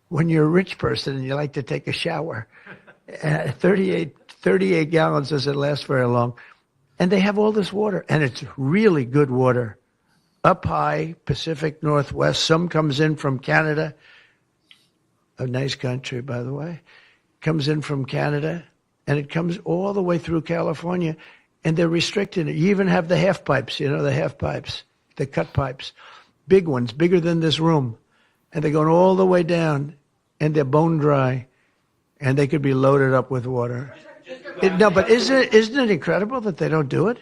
when you're a rich person and you like to take a shower. 38 gallons doesn't last very long. And they have all this water, and it's really good water. Up high, Pacific Northwest. Some comes in from Canada. A nice country, by the way. Comes in from Canada, and it comes all the way through California, and they're restricting it. You even have the half pipes, the half pipes, the cut pipes. Big ones, bigger than this room. And they're going all the way down, and they're bone dry, and they could be loaded up with water. But isn't it incredible that they don't do it?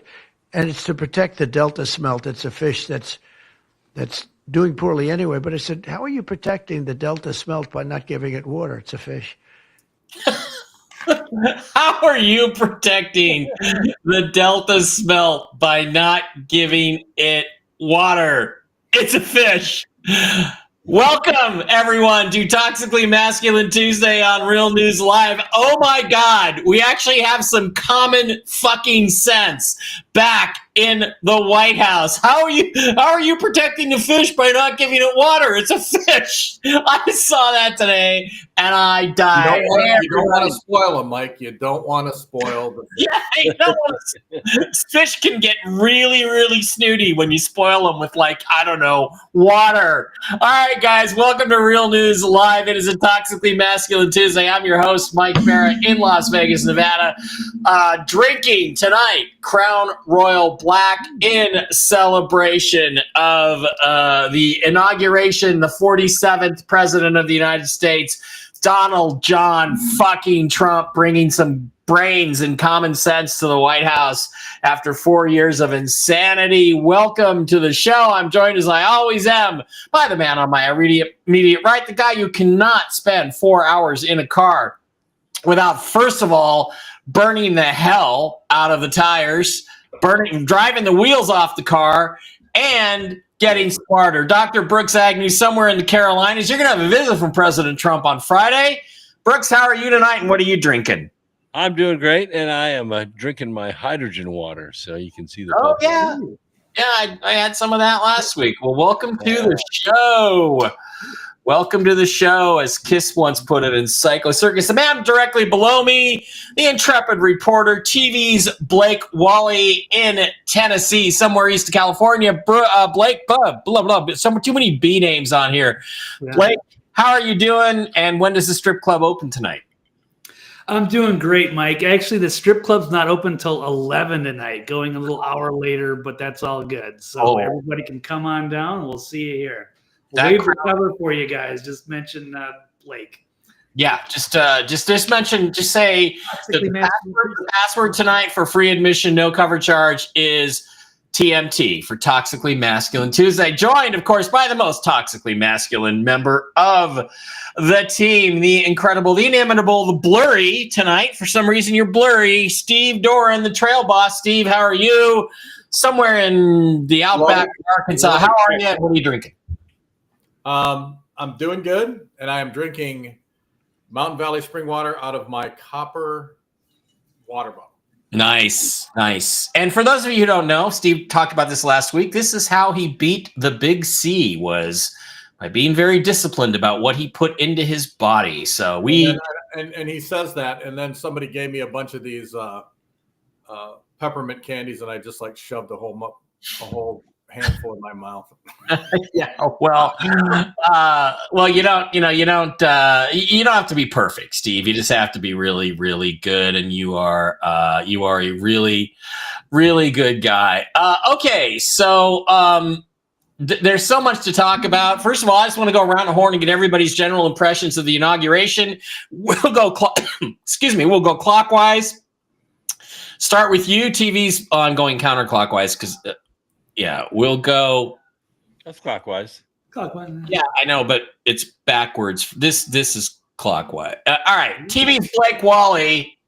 And it's to protect the Delta smelt. It's a fish that's doing poorly anyway. But I said, how are you protecting the Delta smelt by not giving it water? It's a fish. How are you protecting the Delta smelt by not giving it water? It's a fish. Welcome, everyone, to Toxically Masculine Tuesday on Real News Live. Oh, my God. We actually have some common fucking sense back in the White House. How are you protecting the fish by not giving it water? It's a fish. I saw that today, and I died. You don't want to spoil them, Mike. You don't want to spoil the fish. Yeah, you don't want to. Fish can get really, really snooty when you spoil them with, water. All right, guys, welcome to Real News Live. It is a Toxically Masculine Tuesday. I'm your host, Mike Barrett, in Las Vegas, Nevada. Drinking tonight, Crown Royal Black in celebration of the inauguration, the 47th President of the United States, Donald John fucking Trump, bringing some brains and common sense to the White House after 4 years of insanity. Welcome to the show. I'm joined, as I always am, by the man on my immediate right, the guy you cannot spend 4 hours in a car without, first of all, burning the hell out of the tires, driving the wheels off the car, and getting smarter. Dr. Brooks Agnew, somewhere in the Carolinas. You're going to have a visit from President Trump on Friday. Brooks, how are you tonight, and what are you drinking? I'm doing great, and I am drinking my hydrogen water, so you can see the bubbles. Yeah, I had some of that last week. Well, welcome to the show. Welcome to the show, as Kiss once put it in Psycho Circus. The man directly below me, the intrepid reporter, TV's Blake Wally in Tennessee, somewhere east of California. Blake, blah, blah. Too many B names on here. Yeah. Blake, how are you doing, and when does the strip club open tonight? I'm doing great, Mike. Actually, the strip club's not open until 11 tonight, going a little hour later, but that's all good. So everybody can come on down, and we'll see you here. We'll wave the cover for you guys. Just mention Blake. Yeah, just say the password tonight for free admission, no cover charge is TMT for Toxically Masculine Tuesday. Joined, of course, by the most toxically masculine member of the team, the incredible, the inimitable, the blurry tonight. For some reason, you're blurry. Steve Doran, the trail boss. Steve, how are you? Somewhere in the outback of Arkansas. How are you? What are you drinking? I'm doing good, and I am drinking Mountain Valley spring water out of my copper water bottle. Nice. And for those of you who don't know, Steve talked about this last week. This is how he beat the big C, was by being very disciplined about what he put into his body. So and he says that, and then somebody gave me a bunch of these peppermint candies, and I just shoved a whole handful in my mouth. Yeah. Well, you don't have to be perfect, Steve. You just have to be really, really good. And you are a really, really good guy. Okay. So, there's so much to talk about. First of all, I just want to go around the horn and get everybody's general impressions of the inauguration. We'll go clockwise. Start with you. TV's going counterclockwise because, we'll go. That's clockwise. Yeah, I know, but it's backwards. This is clockwise. All right, TV's Blake Wally.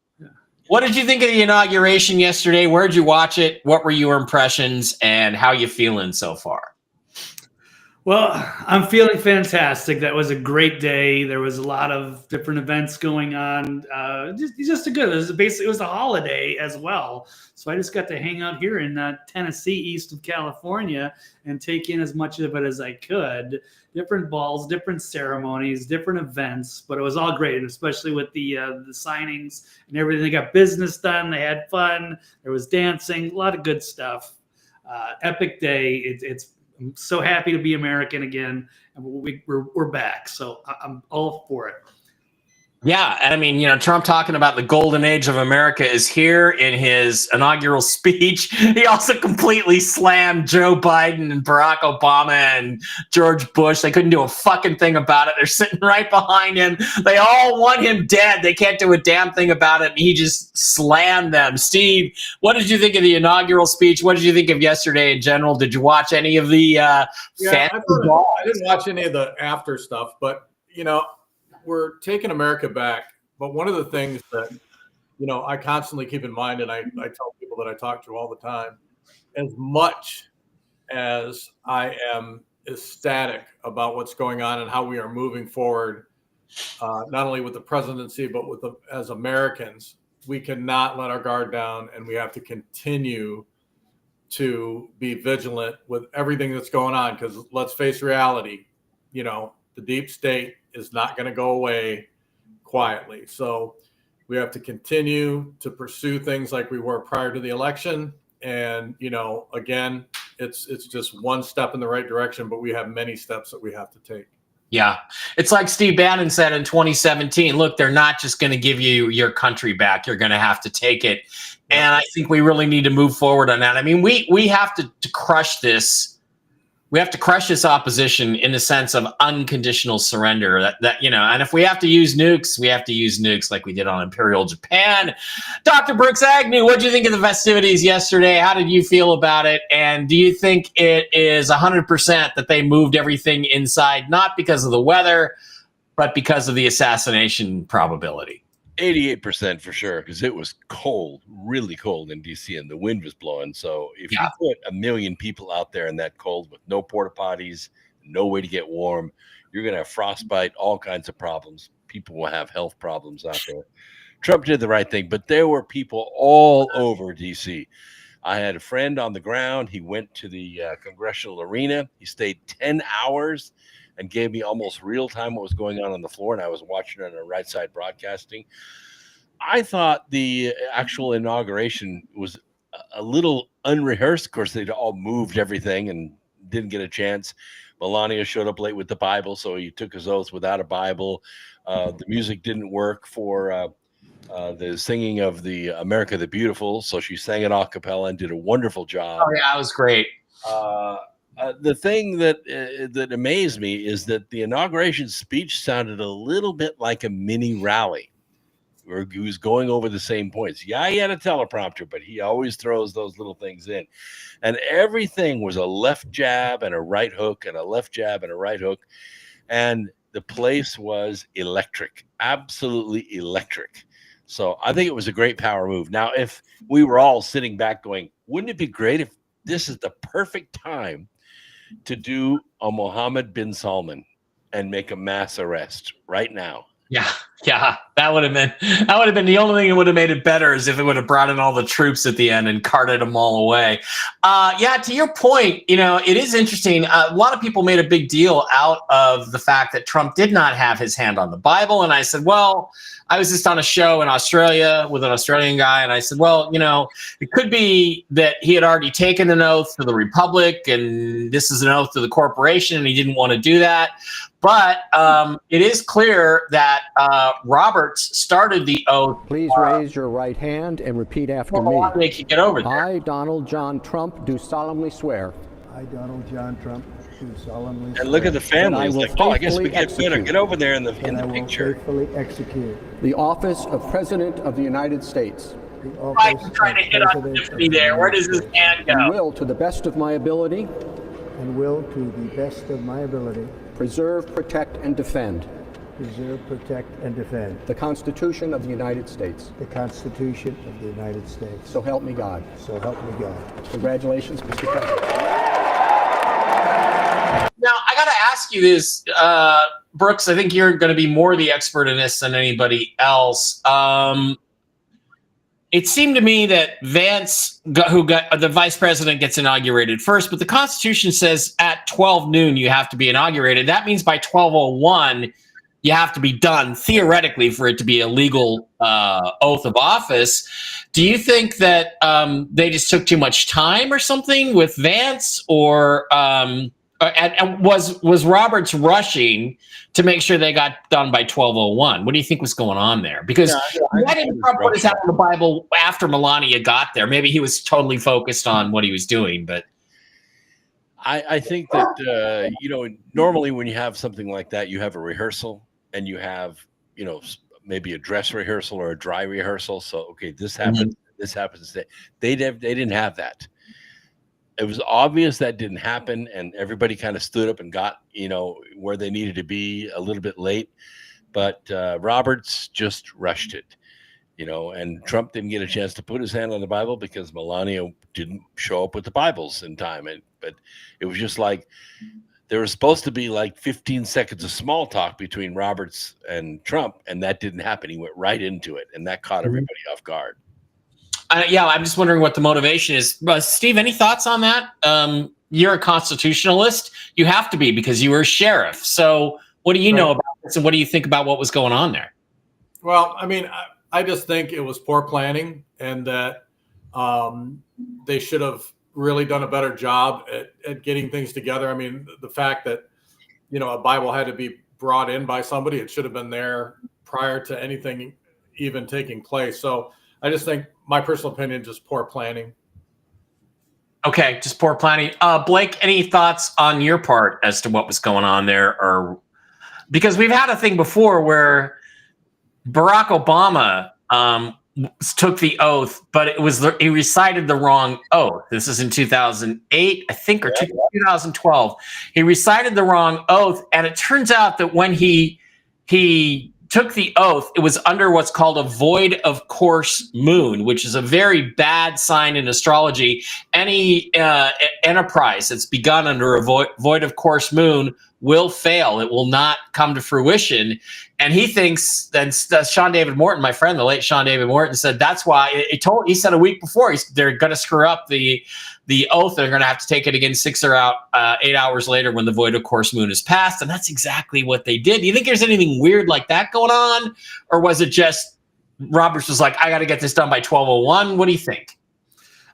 What did you think of the inauguration yesterday? Where'd you watch it? What were your impressions, and how you feeling so far? Well, I'm feeling fantastic. That was a great day. There was a lot of different events going on. Just a good. It was a holiday as well. So I just got to hang out here in Tennessee, east of California, and take in as much of it as I could. Different balls, different ceremonies, different events, but it was all great, and especially with the signings and everything. They got business done. They had fun. There was dancing, a lot of good stuff. Epic day. I'm so happy to be American again, and we're back. So I'm all for it. Yeah, and I mean, Trump talking about the golden age of America is here in his inaugural speech. He also completely slammed Joe Biden and Barack Obama and George Bush. They couldn't do a fucking thing about it. They're sitting right behind him. They all want him dead. They can't do a damn thing about it. And he just slammed them. Steve, what did you think of the inaugural speech? What did you think of yesterday in general? Did you watch any of the I didn't watch any of the after stuff, but we're taking America back. But one of the things that, I constantly keep in mind, and I tell people that I talk to all the time, as much as I am ecstatic about what's going on and how we are moving forward, not only with the presidency, but as Americans, we cannot let our guard down, and we have to continue to be vigilant with everything that's going on. Because let's face reality, the deep state is not going to go away quietly. So we have to continue to pursue things like we were prior to the election. And, again, it's just one step in the right direction, but we have many steps that we have to take. Yeah. It's like Steve Bannon said in 2017, look, they're not just going to give you your country back. You're going to have to take it. And I think we really need to move forward on that. I mean, we have to crush this. We have to crush this opposition in the sense of unconditional surrender. And if we have to use nukes, we have to use nukes like we did on Imperial Japan. Dr. Brooks Agnew, what did you think of the festivities yesterday? How did you feel about it? And do you think it is 100% that they moved everything inside, not because of the weather, but because of the assassination probability? 88% for sure, because it was cold, really cold in DC, and the wind was blowing. So if you put 1 million people out there in that cold with no porta potties, no way to get warm, you're going to have frostbite, all kinds of problems. People will have health problems out there. Trump did the right thing, but there were people all over DC. I had a friend on the ground. He went to the congressional arena. He stayed 10 hours and gave me almost real time what was going on the floor, and I was watching it on Right Side Broadcasting. I thought the actual inauguration was a little unrehearsed. Of course, they'd all moved everything and didn't get a chance. Melania showed up late with the Bible, so he took his oath without a Bible. The music didn't work for the singing of the America the Beautiful, so she sang it a cappella and did a wonderful job. Oh, yeah, it was great. The thing that amazed me is that the inauguration speech sounded a little bit like a mini rally where he was going over the same points. Yeah, he had a teleprompter, but he always throws those little things in. And everything was a left jab and a right hook and a left jab and a right hook. And the place was electric, absolutely electric. So I think it was a great power move. Now, if we were all sitting back going, wouldn't it be great if this is the perfect time to do a Mohammed bin Salman and make a mass arrest right now? Yeah, that would have been the only thing that would have made it better is if it would have brought in all the troops at the end and carted them all away. To your point, it is interesting. A lot of people made a big deal out of the fact that Trump did not have his hand on the Bible. And I said, well, I was just on a show in Australia with an Australian guy, and I said, well, it could be that he had already taken an oath to the Republic, and this is an oath to the corporation, and he didn't want to do that. But it is clear that Roberts started the oath. Please raise your right hand and repeat after me. Make you get over there. I, Donald John Trump, do solemnly swear. I, Donald John Trump, do solemnly swear. And look at the family. It's like, I guess we get better. Get over there in the I will picture. faithfully execute the office of President of the United States. the Right, office I'm trying to of hit on President Tiffany there. Where does his hand And go? will, to the best of my ability, and will, to the best of my ability, preserve, protect, and defend preserve, protect, and defend the Constitution of the United States. the Constitution of the United States. So help me God. So help me God. Congratulations, Mr. President. Now, I got ask you this, Brooks. I think you're going to be more the expert in this than anybody else. It seemed to me that Vance, who got the vice president, gets inaugurated first, but the Constitution says at 12 noon you have to be inaugurated. That means by 12:01 you have to be done, theoretically, for it to be a legal oath of office. Do you think that they just took too much time or something with Vance, or and was Roberts rushing to make sure they got done by 12:01? What do you think was going on there? Because why didn't Trump put his hat on the Bible after Melania got there? Maybe he was totally focused on what he was doing, but I think that normally when you have something like that, you have a rehearsal and you have maybe a dress rehearsal or a dry rehearsal. So okay, this happens. This happens. They didn't have that. It was obvious that didn't happen, and everybody kind of stood up and got where they needed to be a little bit late. But Roberts just rushed it, and Trump didn't get a chance to put his hand on the Bible because Melania didn't show up with the Bibles in time. But it was just like there was supposed to be like 15 seconds of small talk between Roberts and Trump, and that didn't happen. He went right into it, and that caught everybody off guard. I'm just wondering what the motivation is. Steve, any thoughts on that? You're a constitutionalist. You have to be because you were a sheriff. So what do you know about this, and what do you think about what was going on there? Well, I mean, I just think it was poor planning, and that they should have really done a better job at getting things together. I mean, the fact that, a Bible had to be brought in by somebody, it should have been there prior to anything even taking place. So I just think, my personal opinion, just poor planning. Okay, just poor planning. Blake, any thoughts on your part as to what was going on there? Or because we've had a thing before where Barack Obama took the oath, but he recited the wrong oath. This is in 2008, I think, or 2012. He recited the wrong oath, and it turns out that when he took the oath, it was under what's called a void of course moon, which is a very bad sign in astrology. Any enterprise that's begun under a void of course moon will fail. It will not come to fruition. And he thinks that Sean David Morton, my friend, the late Sean David Morton, said that's why he said a week before they're going to screw up the oath. They're going to have to take it again 6 or 8 hours later when the void of course moon is passed. And that's exactly what they did. Do you think there's anything weird like that going on? Or was it just Roberts was like, I got to get this done by 12:01? What do you think?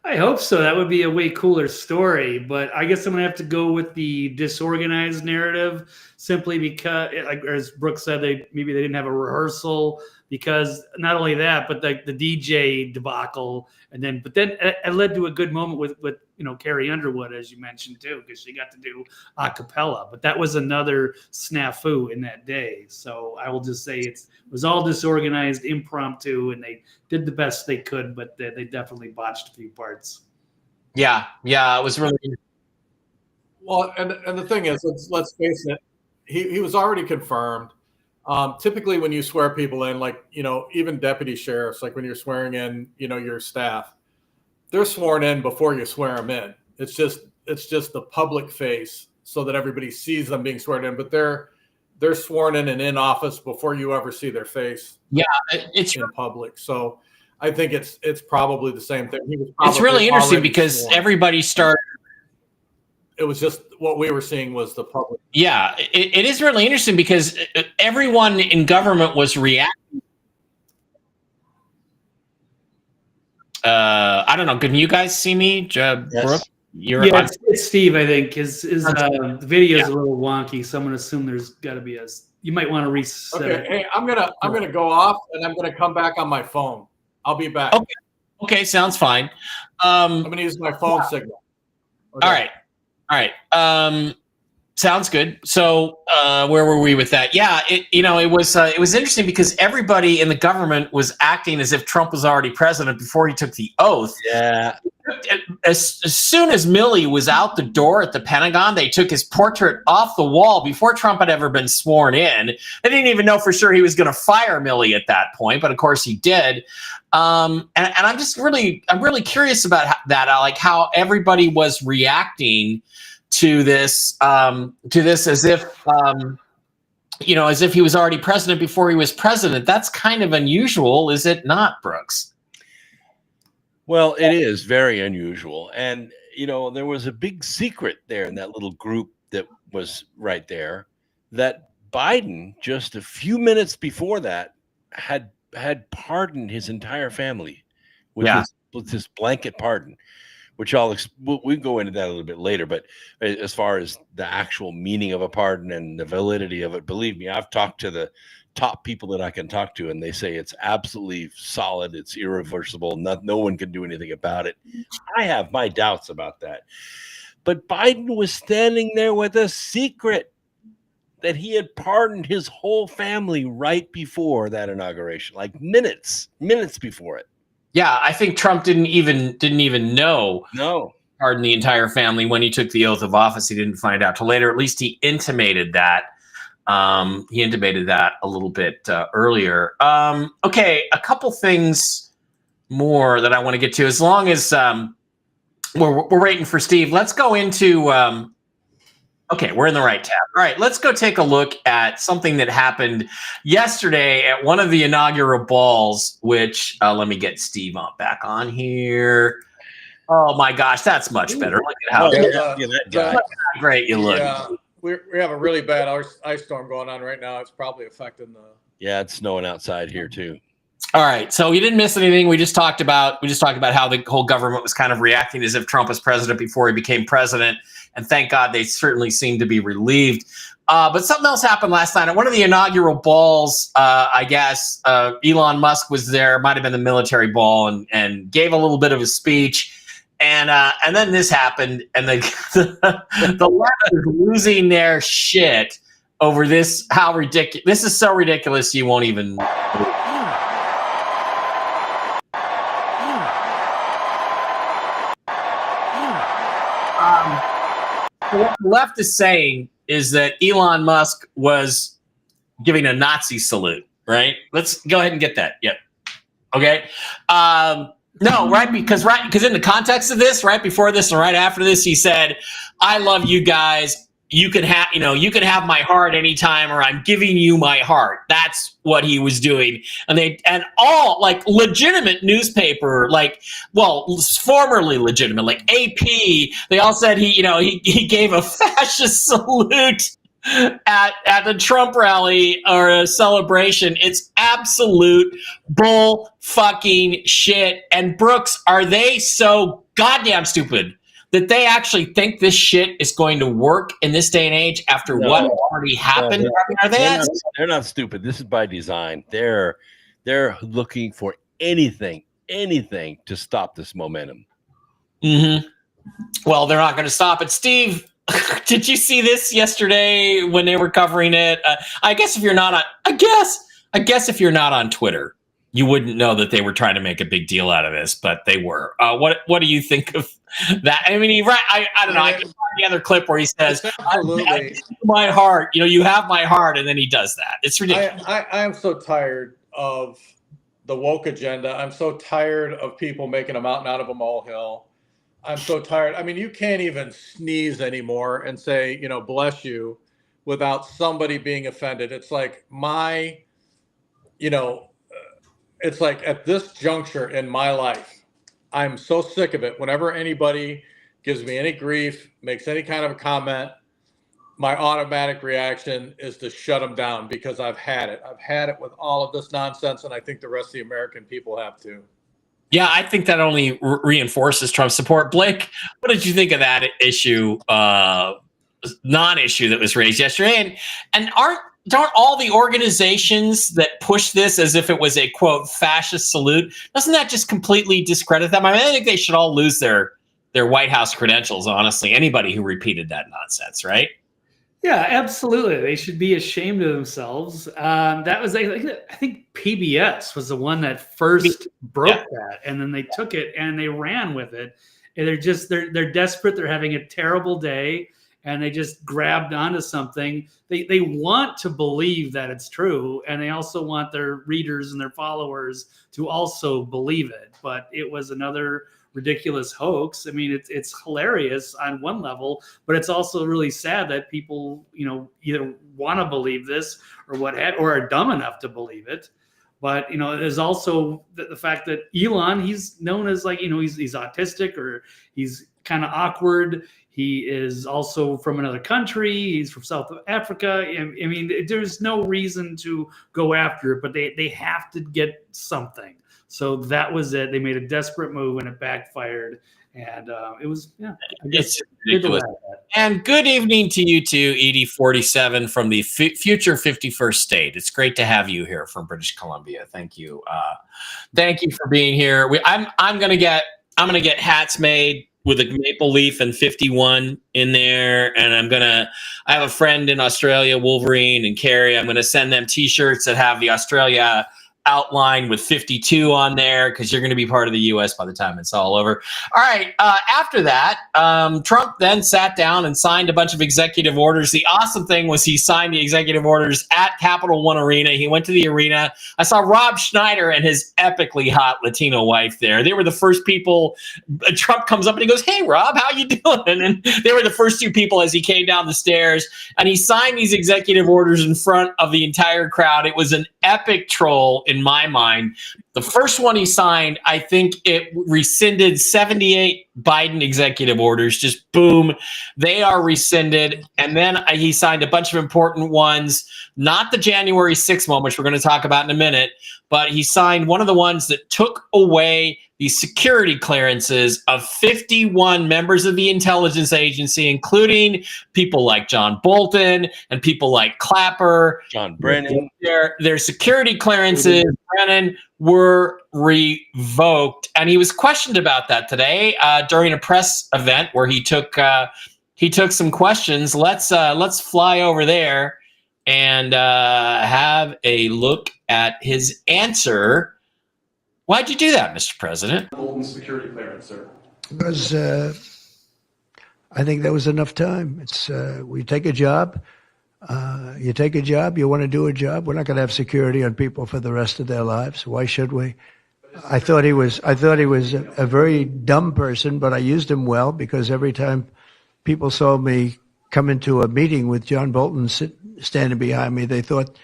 I hope so. That would be a way cooler story. But I guess I'm going to have to go with the disorganized narrative, simply because, like as Brooks said, maybe they didn't have a rehearsal, because not only that, but the DJ debacle, but then it led to a good moment with Carrie Underwood, as you mentioned too, because she got to do a cappella. But that was another snafu in that day. So I will just say it was all disorganized, impromptu, and they did the best they could, but they definitely botched a few parts. Yeah, it was really well. And the thing is, let's face it, he was already confirmed. Typically, when you swear people in, like, even deputy sheriffs, like when you're swearing in, your staff, they're sworn in before you swear them in. It's just the public face so that everybody sees them being sworn in, but they're sworn in and in office before you ever see their face. Yeah, it's in public. So I think it's probably the same thing. It's really interesting because sworn. Everybody started. It was just what we were seeing was the public. Yeah, it is really interesting because everyone in government was reacting. I don't know. Can you guys see me, Brooke? Yes. It's Steve. I think his the video is a little wonky, so I'm gonna assume there's got to be you might want to reset. Okay, hey, I'm gonna go off and I'm gonna come back on my phone. I'll be back. Okay, sounds fine. I'm gonna use my phone signal. Okay. All right. Sounds good. So where were we with that? Yeah, it was interesting because everybody in the government was acting as if Trump was already president before he took the oath. Yeah. As soon as Milley was out the door at the Pentagon, they took his portrait off the wall before Trump had ever been sworn in. They didn't even know for sure he was going to fire Milley at that point, but of course he did. And I'm really curious about that, like how everybody was reacting to this as if as if he was already president before he was president. That's kind of unusual, is it not, Brooks? Well, it is very unusual. And, there was a big secret there in that little group that was right there, that Biden, just a few minutes before that, had pardoned his entire family with this blanket pardon, which we go into that a little bit later. But as far as the actual meaning of a pardon and the validity of it, believe me, I've talked to the top people that I can talk to, and they say it's absolutely solid. It's irreversible. No one can do anything about it. I have my doubts about that. But Biden was standing there with a secret that he had pardoned his whole family right before that inauguration, like minutes before it. Yeah, I think Trump didn't even know. No. Pardon the entire family when he took the oath of office. He didn't find out till later. At least he intimated that. He intimated that a little bit earlier. Okay, a couple things more that I want to get to. As long as we're waiting for Steve, let's go into. Okay, we're in the right tab. All right, let's go take a look at something that happened yesterday at one of the inaugural balls, which let me get Steve back on here. Oh my gosh, that's much better. Look at how great you look. Yeah, we have a really bad ice storm going on right now. It's probably affecting the. Yeah, it's snowing outside here too. All right, so you didn't miss anything. We just talked about how the whole government was kind of reacting as if Trump was president before he became president, and thank God they certainly seem to be relieved. But something else happened last night at one of the inaugural balls. I guess Elon Musk was there. Might have been the military ball, and gave a little bit of a speech. And then this happened, and the left is losing their shit over this. How ridiculous! This is so ridiculous you won't even. What the left is saying is that Elon Musk was giving a Nazi salute, right? Let's go ahead and get that. Yep. Okay. No, right? Because in the context of this, right before this and right after this, he said, "I love you guys. You can have my heart anytime, or I'm giving you my heart." That's what he was doing. And all like legitimate newspaper, formerly legitimate, like AP, they all said he gave a fascist salute at the Trump rally or a celebration. It's absolute bull fucking shit. And Brooks, are they so goddamn stupid that they actually think this shit is going to work in this day and age after what already happened? They're not stupid. This is by design. They're looking for anything to stop this momentum. Mm-hmm. Well, they're not going to stop it. Steve, did you see this yesterday when they were covering it? I guess if you're not on Twitter, you wouldn't know that they were trying to make a big deal out of this, but they were. What do you think of that? I mean, I don't know. I can find the other clip where he says, "Absolutely, my heart. You have my heart," and then he does that. It's ridiculous. I am so tired of the woke agenda. I'm so tired of people making a mountain out of a molehill. I'm so tired. I mean, you can't even sneeze anymore and say, bless you, without somebody being offended. It's like it's like at this juncture in my life, I'm so sick of it. Whenever anybody gives me any grief, makes any kind of a comment, my automatic reaction is to shut them down because I've had it. I've had it with all of this nonsense, and I think the rest of the American people have too. Yeah, I think that only reinforces Trump's support. Blake, what did you think of that issue, non-issue that was raised yesterday? And don't all the organizations that push this as if it was a, quote, fascist salute, doesn't that just completely discredit them? I mean, I think they should all lose their White House credentials, honestly, anybody who repeated that nonsense, right? Yeah, absolutely. They should be ashamed of themselves. That was, I think PBS was the one that first broke that, and then they took it and they ran with it. And they're desperate. They're having a terrible day, and they just grabbed onto something. They want to believe that it's true, and they also want their readers and their followers to also believe it. But it was another ridiculous hoax. I mean, it's hilarious on one level, but it's also really sad that people, either want to believe this or are dumb enough to believe it. But there's also the fact that Elon, he's known as he's autistic, or he's kind of awkward. He is also from another country. He's from South Africa. I mean, there's no reason to go after it, but they have to get something. So that was it. They made a desperate move and it backfired. And it was, it's ridiculous. And good evening to you too, ED47 from the future 51st state. It's great to have you here from British Columbia. Thank you. Thank you for being here. I'm gonna get hats made with a maple leaf and 51 in there, and I have a friend in Australia, Wolverine and Carrie. I'm gonna send them T-shirts that have the Australia outline with 52 on there, because you're going to be part of the U.S. by the time it's all over. All right. After that, Trump then sat down and signed a bunch of executive orders. The awesome thing was he signed the executive orders at Capital One Arena. He went to the arena. I saw Rob Schneider and his epically hot Latino wife there. They were the first people. Trump comes up and he goes, "Hey, Rob, how you doing?" And they were the first two people as he came down the stairs. And he signed these executive orders in front of the entire crowd. It was an epic troll in my mind. The first one he signed, I think it rescinded 78 Biden executive orders. Just boom, they are rescinded. And then he signed a bunch of important ones, not the January 6th one, which we're going to talk about in a minute, but he signed one of the ones that took away the security clearances of 51 members of the intelligence agency, including people like John Bolton and people like Clapper. John Brennan. Their security clearances, Brennan, were revoked. And he was questioned about that today during a press event where he took some questions. Let's fly over there and have a look at his answer. Why'd you do that, Mr. President? Bolton's security clearance, sir. Because I think that was enough time. It's we take a job. You take a job. You want to do a job. We're not going to have security on people for the rest of their lives. Why should we? I thought he was a very dumb person, but I used him well, because every time people saw me come into a meeting with John Bolton standing behind me, they thought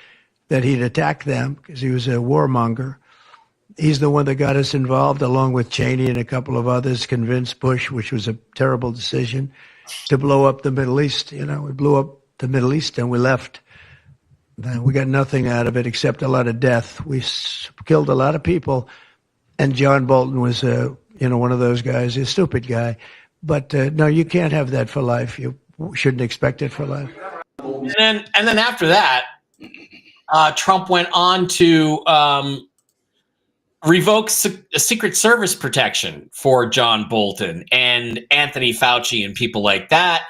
that he'd attack them because he was a warmonger. He's the one that got us involved, along with Cheney and a couple of others, convinced Bush, which was a terrible decision, to blow up the Middle East. We blew up the Middle East and we left. We got nothing out of it except a lot of death. We killed a lot of people, and John Bolton was, one of those guys, a stupid guy. But no, you can't have that for life. You shouldn't expect it for life. And then after that, Trump went on to revoke Secret Service protection for John Bolton and Anthony Fauci and people like that.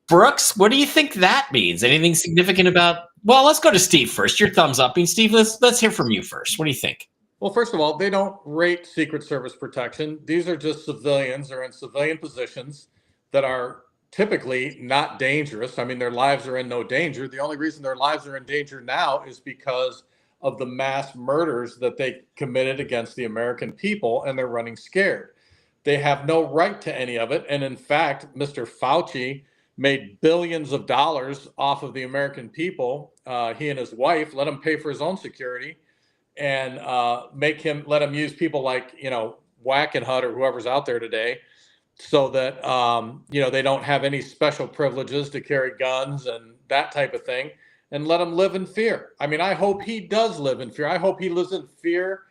Brooks, what do you think that means? Anything significant about? Well, let's go to Steve first. Your thumbs up. And Steve, let's hear from you first. What do you think? Well, first of all, they don't rate Secret Service protection. These are just civilians. They're in civilian positions that are typically not dangerous. I mean, their lives are in no danger. The only reason their lives are in danger now is because of the mass murders that they committed against the American people, and they're running scared. They have no right to any of it. And in fact, Mr. Fauci made billions of dollars off of the American people. He and his wife let him pay for his own security, and let him use people like, Wackenhut or whoever's out there today, so that, they don't have any special privileges to carry guns and that type of thing, and let him live in fear. I mean, I hope he does live in fear. I hope he lives in fear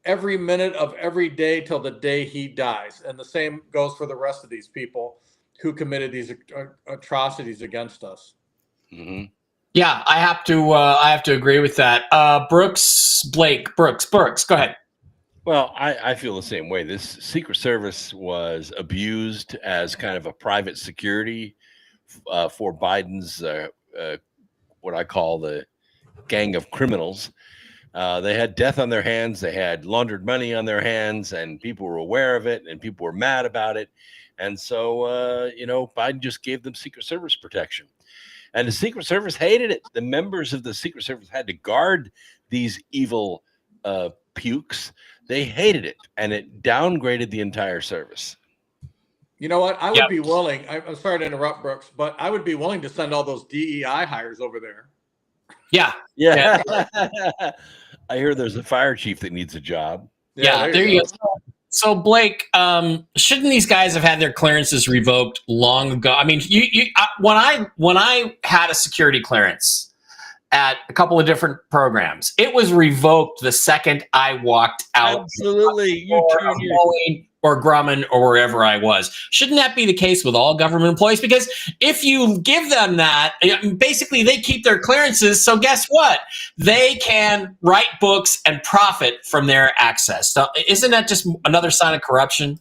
every minute of every day till the day he dies. And the same goes for the rest of these people who committed these atrocities against us. Mm-hmm. Yeah, I have to agree with that. Brooks, go ahead. Well, I feel the same way. This Secret Service was abused as kind of a private security for Biden's what I call the gang of criminals. They had death on their hands. They had laundered money on their hands, and people were aware of it, and people were mad about it. And so, Biden just gave them Secret Service protection. And the Secret Service hated it. The members of the Secret Service had to guard these evil pukes. They hated it, and it downgraded the entire service. You know what? I would be willing. I'm sorry to interrupt, Brooks, but I would be willing to send all those DEI hires over there. Yeah. I hear there's a fire chief that needs a job. Yeah, there you go. So Blake, shouldn't these guys have had their clearances revoked long ago? I mean, when I had a security clearance at a couple of different programs, it was revoked the second I walked out. Absolutely, or Grumman or wherever I was. Shouldn't that be the case with all government employees? Because if you give them that, basically they keep their clearances. So guess what? They can write books and profit from their access. So isn't that just another sign of corruption?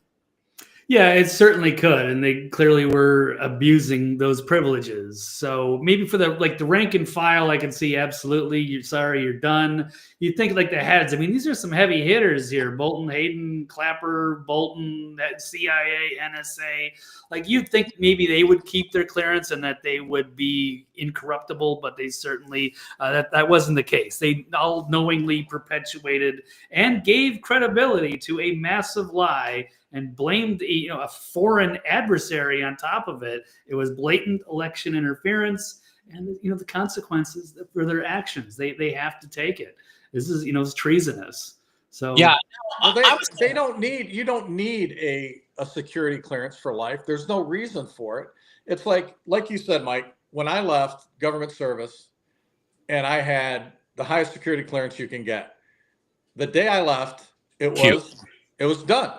Yeah, it certainly could, and they clearly were abusing those privileges. So maybe for the rank and file, I can see absolutely. You're sorry, you're done. You think like the heads. I mean, these are some heavy hitters here: Bolton, Hayden, Clapper, Bolton, that CIA, NSA. Like you'd think maybe they would keep their clearance and that they would be incorruptible, but they certainly that wasn't the case. They all knowingly perpetuated and gave credibility to a massive lie and blamed a foreign adversary on top of it. It was blatant election interference, and the consequences for their actions. They have to take it. This is it's treasonous. So yeah, well, they don't need you don't need a security clearance for life. There's no reason for it. It's like you said, Mike. When I left government service, and I had the highest security clearance you can get, the day I left, it was done.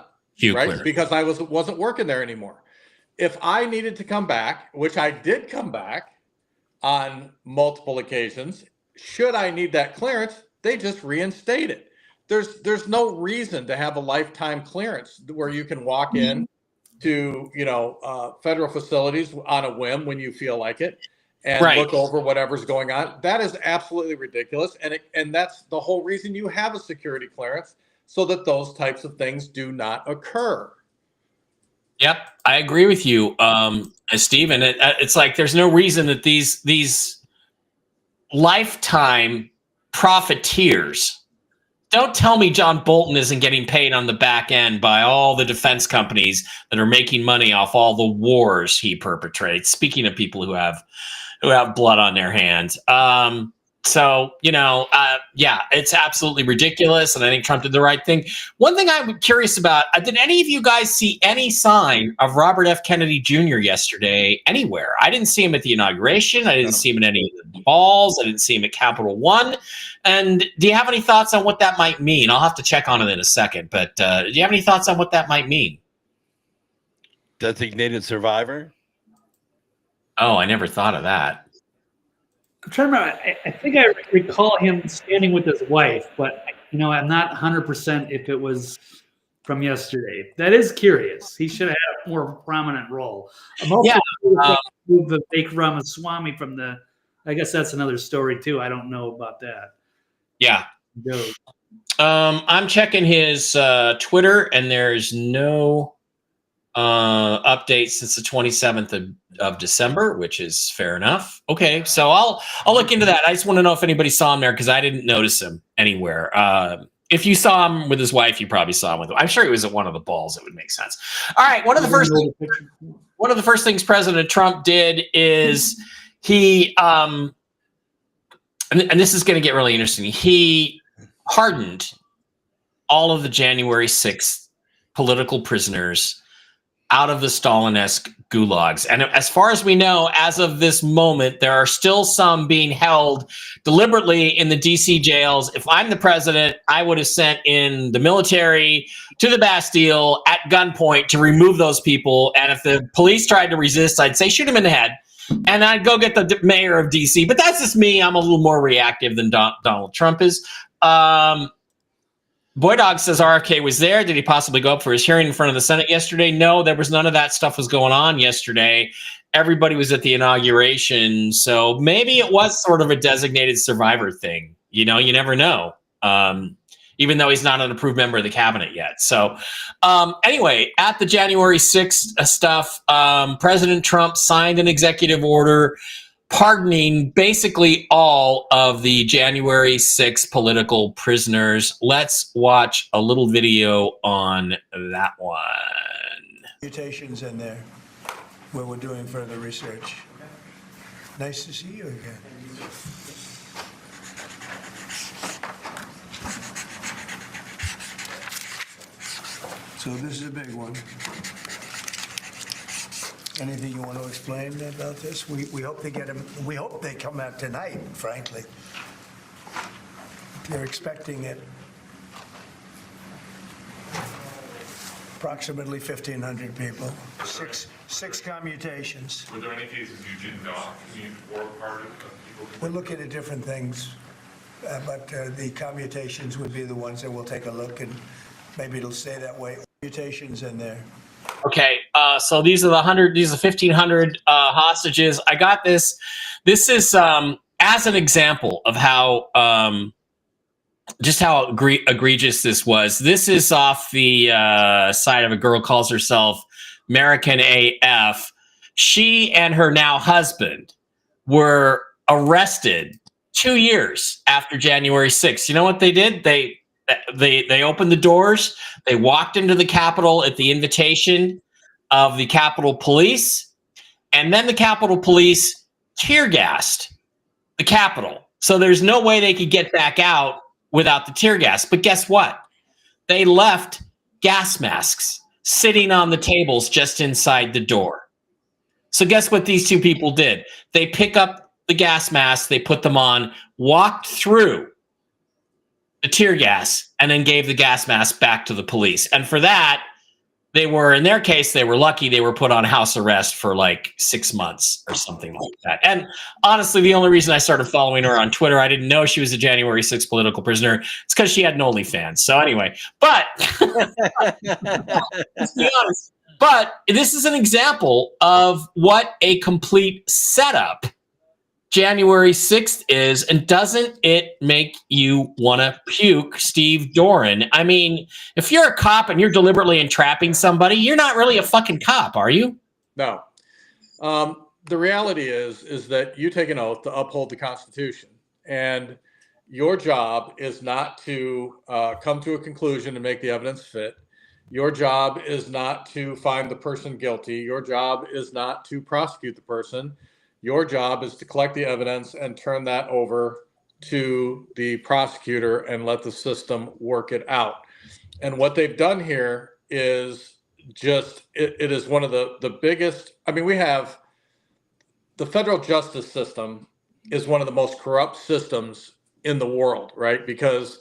Right, because I wasn't working there anymore. If I needed to come back, which I did come back on multiple occasions, should I need that clearance, they just reinstate it. There's no reason to have a lifetime clearance where you can walk in to federal facilities on a whim when you feel like it and look over whatever's going on. That is absolutely ridiculous, and that's the whole reason you have a security clearance, so that those types of things do not occur. Yep, I agree with you, Steve. And it's like there's no reason that these lifetime profiteers. Don't tell me John Bolton isn't getting paid on the back end by all the defense companies that are making money off all the wars he perpetrates. Speaking of people who have blood on their hands. So, it's absolutely ridiculous. And I think Trump did the right thing. One thing I'm curious about, did any of you guys see any sign of Robert F. Kennedy Jr. yesterday anywhere? I didn't see him at the inauguration. I didn't see him at any of the balls. I didn't see him at Capital One. And do you have any thoughts on what that might mean? I'll have to check on it in a second. But do you have any thoughts on what that might mean? Designated survivor? Oh, I never thought of that. I'm trying to remember. I think I recall him standing with his wife, but I'm not 100% if it was from yesterday. That is curious. He should have had a more prominent role. I'm also move the Vivek Ramaswamy from the. I guess that's another story too. I don't know about that. Yeah. I'm checking his Twitter, and there's no update since the 27th of December, which is fair enough. Okay, so I'll look into that. I just want to know if anybody saw him there because I didn't notice him anywhere. If you saw him with his wife, you probably saw him with him. I'm sure he was at one of the balls. It would make sense. All right, one of the first things President Trump did is he and this is going to get really interesting. He pardoned all of the January 6th political prisoners out of the Stalin-esque gulags. And as far as we know, as of this moment, there are still some being held deliberately in the DC jails. If I'm the president, I would have sent in the military to the Bastille at gunpoint to remove those people. And if the police tried to resist, I'd say, shoot him in the head. And I'd go get the mayor of DC. But that's just me. I'm a little more reactive than Donald Trump is. Boy Dog says RFK was there. Did he possibly go up for his hearing in front of the Senate yesterday? No, there was none of that stuff was going on yesterday. Everybody was at the inauguration. So maybe it was sort of a designated survivor thing. You never know. Even though he's not an approved member of the cabinet yet. So anyway, at the January 6th stuff, President Trump signed an executive order pardoning basically all of the January 6th political prisoners. Let's watch a little video on that one. Mutations in there where we're doing further research. Nice to see you again. So this is a big one. Anything you want to explain about this? We hope they get them. We hope they come out tonight, frankly. They're expecting it. Approximately 1,500 people. Six commutations. Were there any cases you did not commute or pardon people? We're looking at different things, but the commutations would be the ones that we'll take a look, and maybe it'll stay that way. Mutations in there. Okay, so these are the 1,500 hostages. I got this. This is as an example of how just how egregious this was. This is off the side of a girl calls herself American AF. She and her now husband were arrested 2 years after January 6th. You know what they did? They opened the doors. They walked into the Capitol at the invitation of the Capitol Police, and then the Capitol Police tear gassed the Capitol. So there's no way they could get back out without the tear gas. But guess what? They left gas masks sitting on the tables just inside the door. So guess what these two people did? They pick up the gas masks, they put them on, walked through the tear gas, and then gave the gas mask back to the police. And for that, they were, in their case, they were lucky. They were put on house arrest for like 6 months or something like that. And honestly, the only reason I started following her on Twitter, I didn't know she was a January 6th political prisoner. It's because she had an OnlyFans. So anyway, but let's be honest. But this is an example of what a complete setup January 6th is, and doesn't it make you want to puke, Steve Doran? I mean, if you're a cop and you're deliberately entrapping somebody, you're not really a fucking cop, are you? No. The reality is that you take an oath to uphold the Constitution, and your job is not to come to a conclusion and make the evidence fit. Your job is not to find the person guilty. Your job is not to prosecute the person. Your job is to collect the evidence and turn that over to the prosecutor and let the system work it out. And what they've done here is just, it is one of the biggest, I mean, we have the federal justice system is one of the most corrupt systems in the world, right? Because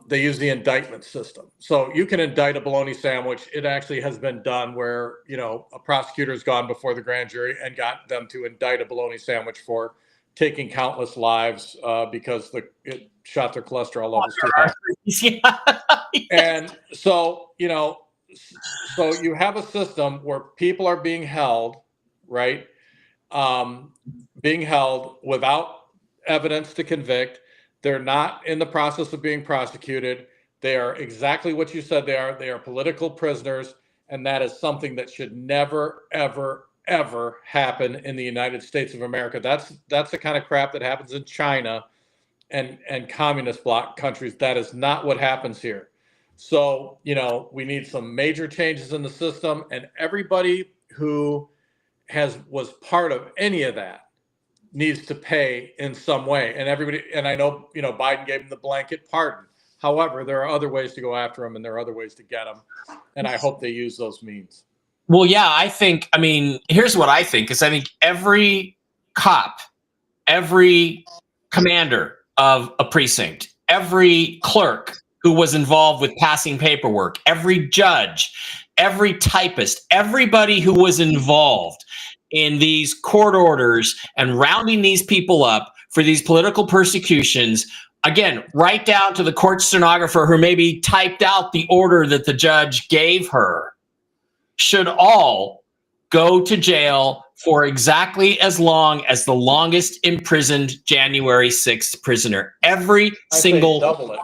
they use the indictment system. So you can indict a bologna sandwich. It actually has been done where, you know, a prosecutor's gone before the grand jury and got them to indict a bologna sandwich for taking countless lives because it shot their cholesterol levels too high. And so, you know, so you have a system where people are being held, right? Being held without evidence to convict. They're not in the process of being prosecuted. They are exactly what you said they are. They are political prisoners, and that is something that should never, ever, ever happen in the United States of America. That's the kind of crap that happens in China and communist bloc countries. That is not what happens here. So, you know, we need some major changes in the system, and everybody who was part of any of that needs to pay in some way. And everybody, and I know, you know, Biden gave him the blanket pardon. However, there are other ways to go after him, and there are other ways to get him. And I hope they use those means. Well, yeah, I mean, here's what I think is I think every cop, every commander of a precinct, every clerk who was involved with passing paperwork, every judge, every typist, everybody who was involved in these court orders and rounding these people up for these political persecutions, again, right down to the court stenographer who maybe typed out the order that the judge gave her, should all go to jail for exactly as long as the longest imprisoned January 6th prisoner. Every single double it.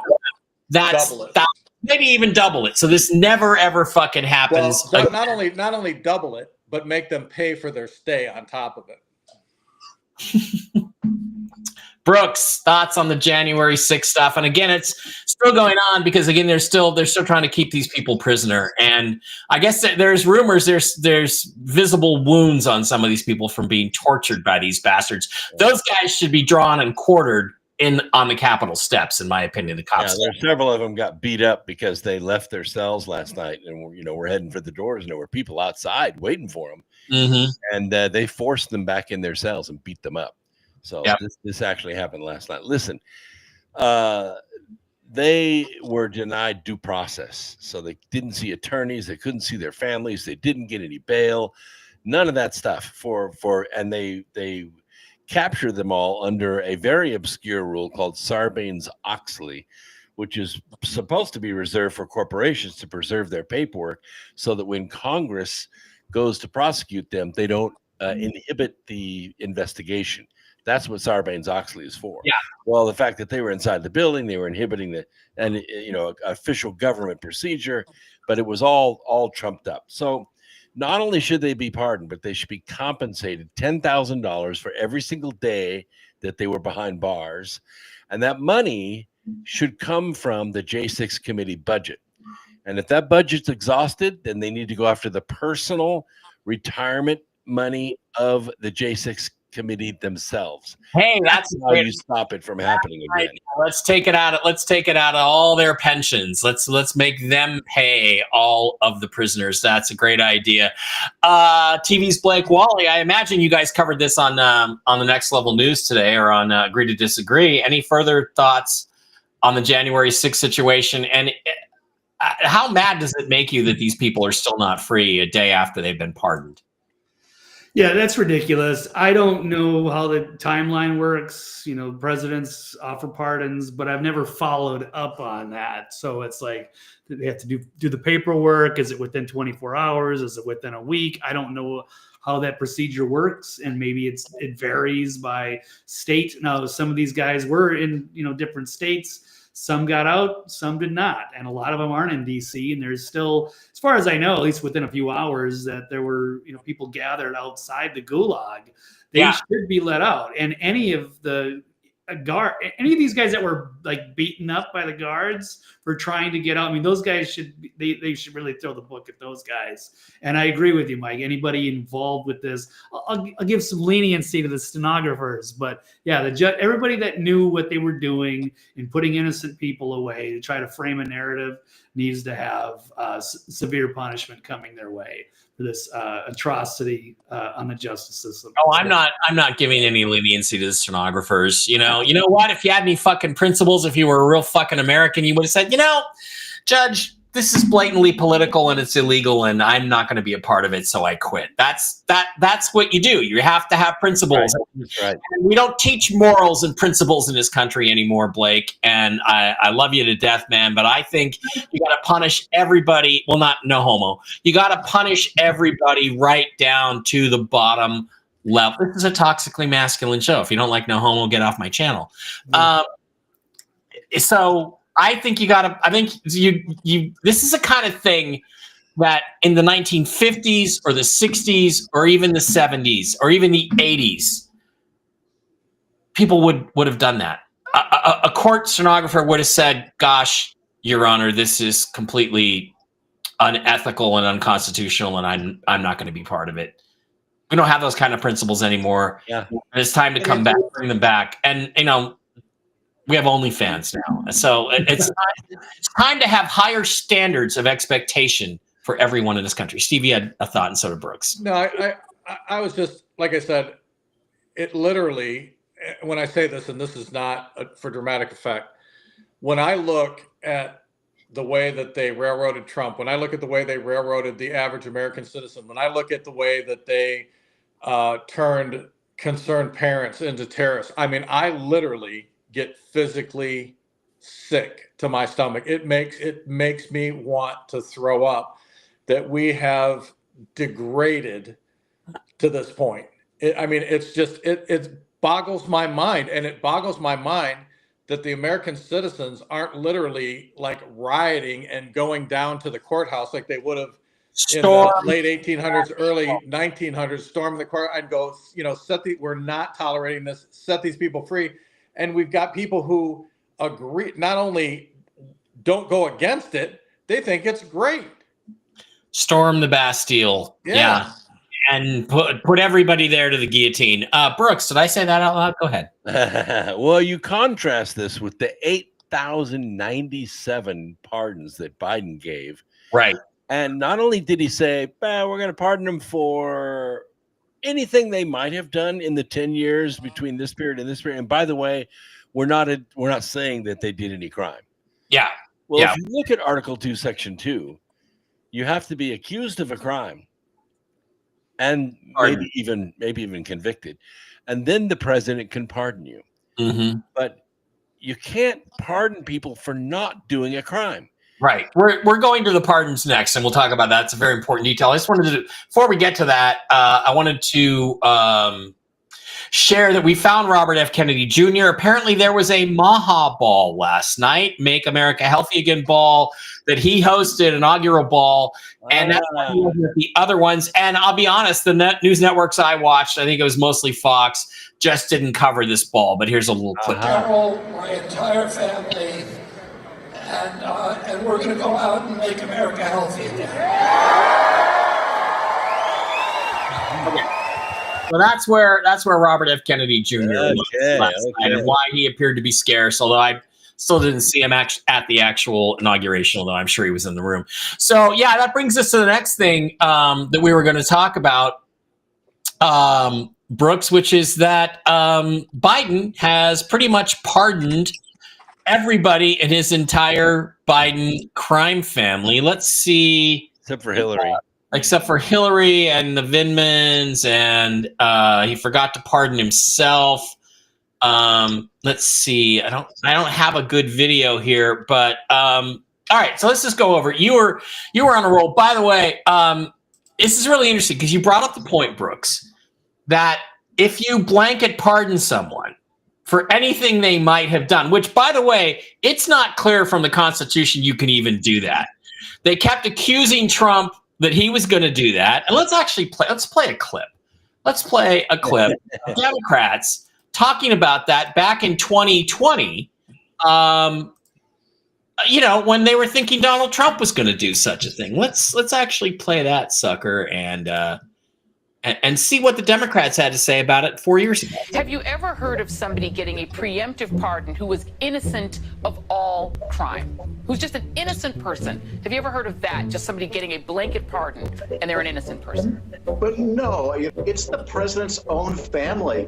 Double it. Maybe even double it. So this never ever fucking happens. Well, not only double it, but make them pay for their stay on top of it. Brooks, thoughts on the January 6th stuff? And again, it's still going on because again, they're still trying to keep these people prisoner. And I guess there's rumors there's visible wounds on some of these people from being tortured by these bastards. Those guys should be drawn and quartered on the Capitol steps, in my opinion. The cops. Yeah, there's several of them got beat up because they left their cells last night, and we're heading for the doors, and there were people outside waiting for them, and they forced them back in their cells and beat them up. So this actually happened last night. Listen, they were denied due process, so they didn't see attorneys, they couldn't see their families, they didn't get any bail, none of that stuff. And they capture them all under a very obscure rule called Sarbanes-Oxley, which is supposed to be reserved for corporations to preserve their paperwork so that when Congress goes to prosecute them, they don't inhibit the investigation. That's what Sarbanes-Oxley is for. Yeah. Well, the fact that they were inside the building, they were inhibiting official government procedure, but it was all trumped up. So not only should they be pardoned, but they should be compensated $10,000 for every single day that they were behind bars. And that money should come from the J6 committee budget. And if that budget's exhausted, then they need to go after the personal retirement money of the J6 committee themselves. Hey, that's how you stop it from happening again. Let's take it out of all their pensions. Let's make them pay all of the prisoners. That's a great idea. TV's Blake Wally. I imagine you guys covered this on the Next Level News today, or on Agree to Disagree. Any further thoughts on the January 6th situation? And how mad does it make you that these people are still not free a day after they've been pardoned? Yeah, that's ridiculous. I don't know how the timeline works. Presidents offer pardons, but I've never followed up on that. So it's like they have to do the paperwork. Is it within 24 hours? Is it within a week? I don't know how that procedure works, and maybe it varies by state. Now, some of these guys were in different states. Some got out, some did not, and a lot of them aren't in DC. And there's still, as far as I know, at least within a few hours, that there were people gathered outside the gulag. They should be let out. And any of these guys that were like beaten up by the guards for trying to get out, I mean, those guys should really throw the book at those guys. And I agree with you, Mike. Anybody involved with this, I'll give some leniency to the stenographers, but yeah, everybody that knew what they were doing and putting innocent people away to try to frame a narrative needs to have severe punishment coming their way for this atrocity on the justice system. Oh, I'm not giving any leniency to the stenographers. You know what? If you had any fucking principles, if you were a real fucking American, you would have said, Judge, this is blatantly political and it's illegal, and I'm not going to be a part of it, so I quit. That's what you do. You have to have principles. That's right. And we don't teach morals and principles in this country anymore, Blake. And I love you to death, man. But I think you got to punish everybody. Well, no homo. You got to punish everybody right down to the bottom level. This is a toxically masculine show. If you don't like no homo, get off my channel. So I think this is a kind of thing that in the 1950s or the 60s or even the 70s or even the 80s, people would have done that. A court stenographer would have said, gosh, Your Honor, this is completely unethical and unconstitutional, and I'm not going to be part of it. We don't have those kind of principles anymore. Yeah. And it's time to come back, bring them back. And, we have OnlyFans now. So it's time to have higher standards of expectation for everyone in this country. Steve, you had a thought, and so did Brooks. No, I was just, like I said, it literally, when I say this, and this is not for dramatic effect, when I look at the way that they railroaded Trump, when I look at the way they railroaded the average American citizen, when I look at the way that they turned concerned parents into terrorists, I mean, I literally get physically sick to my stomach. It makes me want to throw up that we have degraded to this point. It boggles my mind, and it boggles my mind that the American citizens aren't literally like rioting and going down to the courthouse like they would have in Storm. the late 1800s, early 1900s, storm the court and go, we're not tolerating this, set these people free. And we've got people who agree, not only don't go against it, they think it's great. Storm the Bastille. Yeah. And put everybody there to the guillotine. Brooks, did I say that out loud? Go ahead. Well, you contrast this with the 8,097 pardons that Biden gave. Right. And not only did he say, we're going to pardon them for anything they might have done in the 10 years between this period and this period. And by the way, we're not saying that they did any crime. Yeah. Well, if you look at Article 2, Section 2, you have to be accused of a crime and maybe even convicted. And then the president can pardon you. Mm-hmm. But you can't pardon people for not doing a crime. Right. We're going to the pardons next, and we'll talk about that. It's a very important detail. I just wanted to, before we get to that, I wanted to share that we found Robert F. Kennedy Jr. Apparently there was a Maha Ball last night, Make America Healthy Again Ball, that he hosted, an inaugural ball, and that's the other ones. And I'll be honest, the news networks I watched, I think it was mostly Fox, just didn't cover this ball. But here's a little clip. Carol, my entire family, and we're going to go out and make America healthy again. Okay. So that's where Robert F. Kennedy Jr. was last night, and why he appeared to be scarce, although I still didn't see him at the actual inauguration, although I'm sure he was in the room. So, yeah, that brings us to the next thing that we were going to talk about, Brooks, which is that Biden has pretty much pardoned everybody in his entire Biden crime family. Let's see. Except for Hillary. Except for Hillary and the Vindmans, and he forgot to pardon himself. Let's see. I don't have a good video here, but all right. So let's just go over it. You were on a roll. By the way, this is really interesting because you brought up the point, Brooks, that if you blanket pardon someone for anything they might have done, which, by the way, it's not clear from the Constitution you can even do that. They kept accusing Trump that he was going to do that. And let's play a clip. Let's play a clip of Democrats talking about that back in 2020, when they were thinking Donald Trump was going to do such a thing. Let's actually play that sucker and see what the Democrats had to say about it 4 years ago. Have you ever heard of somebody getting a preemptive pardon who was innocent of all crime? Who's just an innocent person? Have you ever heard of that? Just somebody getting a blanket pardon and they're an innocent person? But no, it's the president's own family.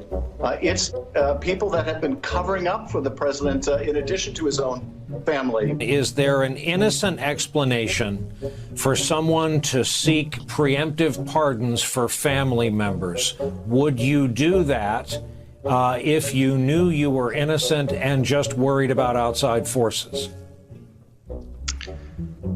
It's people that have been covering up for the president in addition to his own family. Is there an innocent explanation for someone to seek preemptive pardons for family members? Would you do that if you knew you were innocent and just worried about outside forces?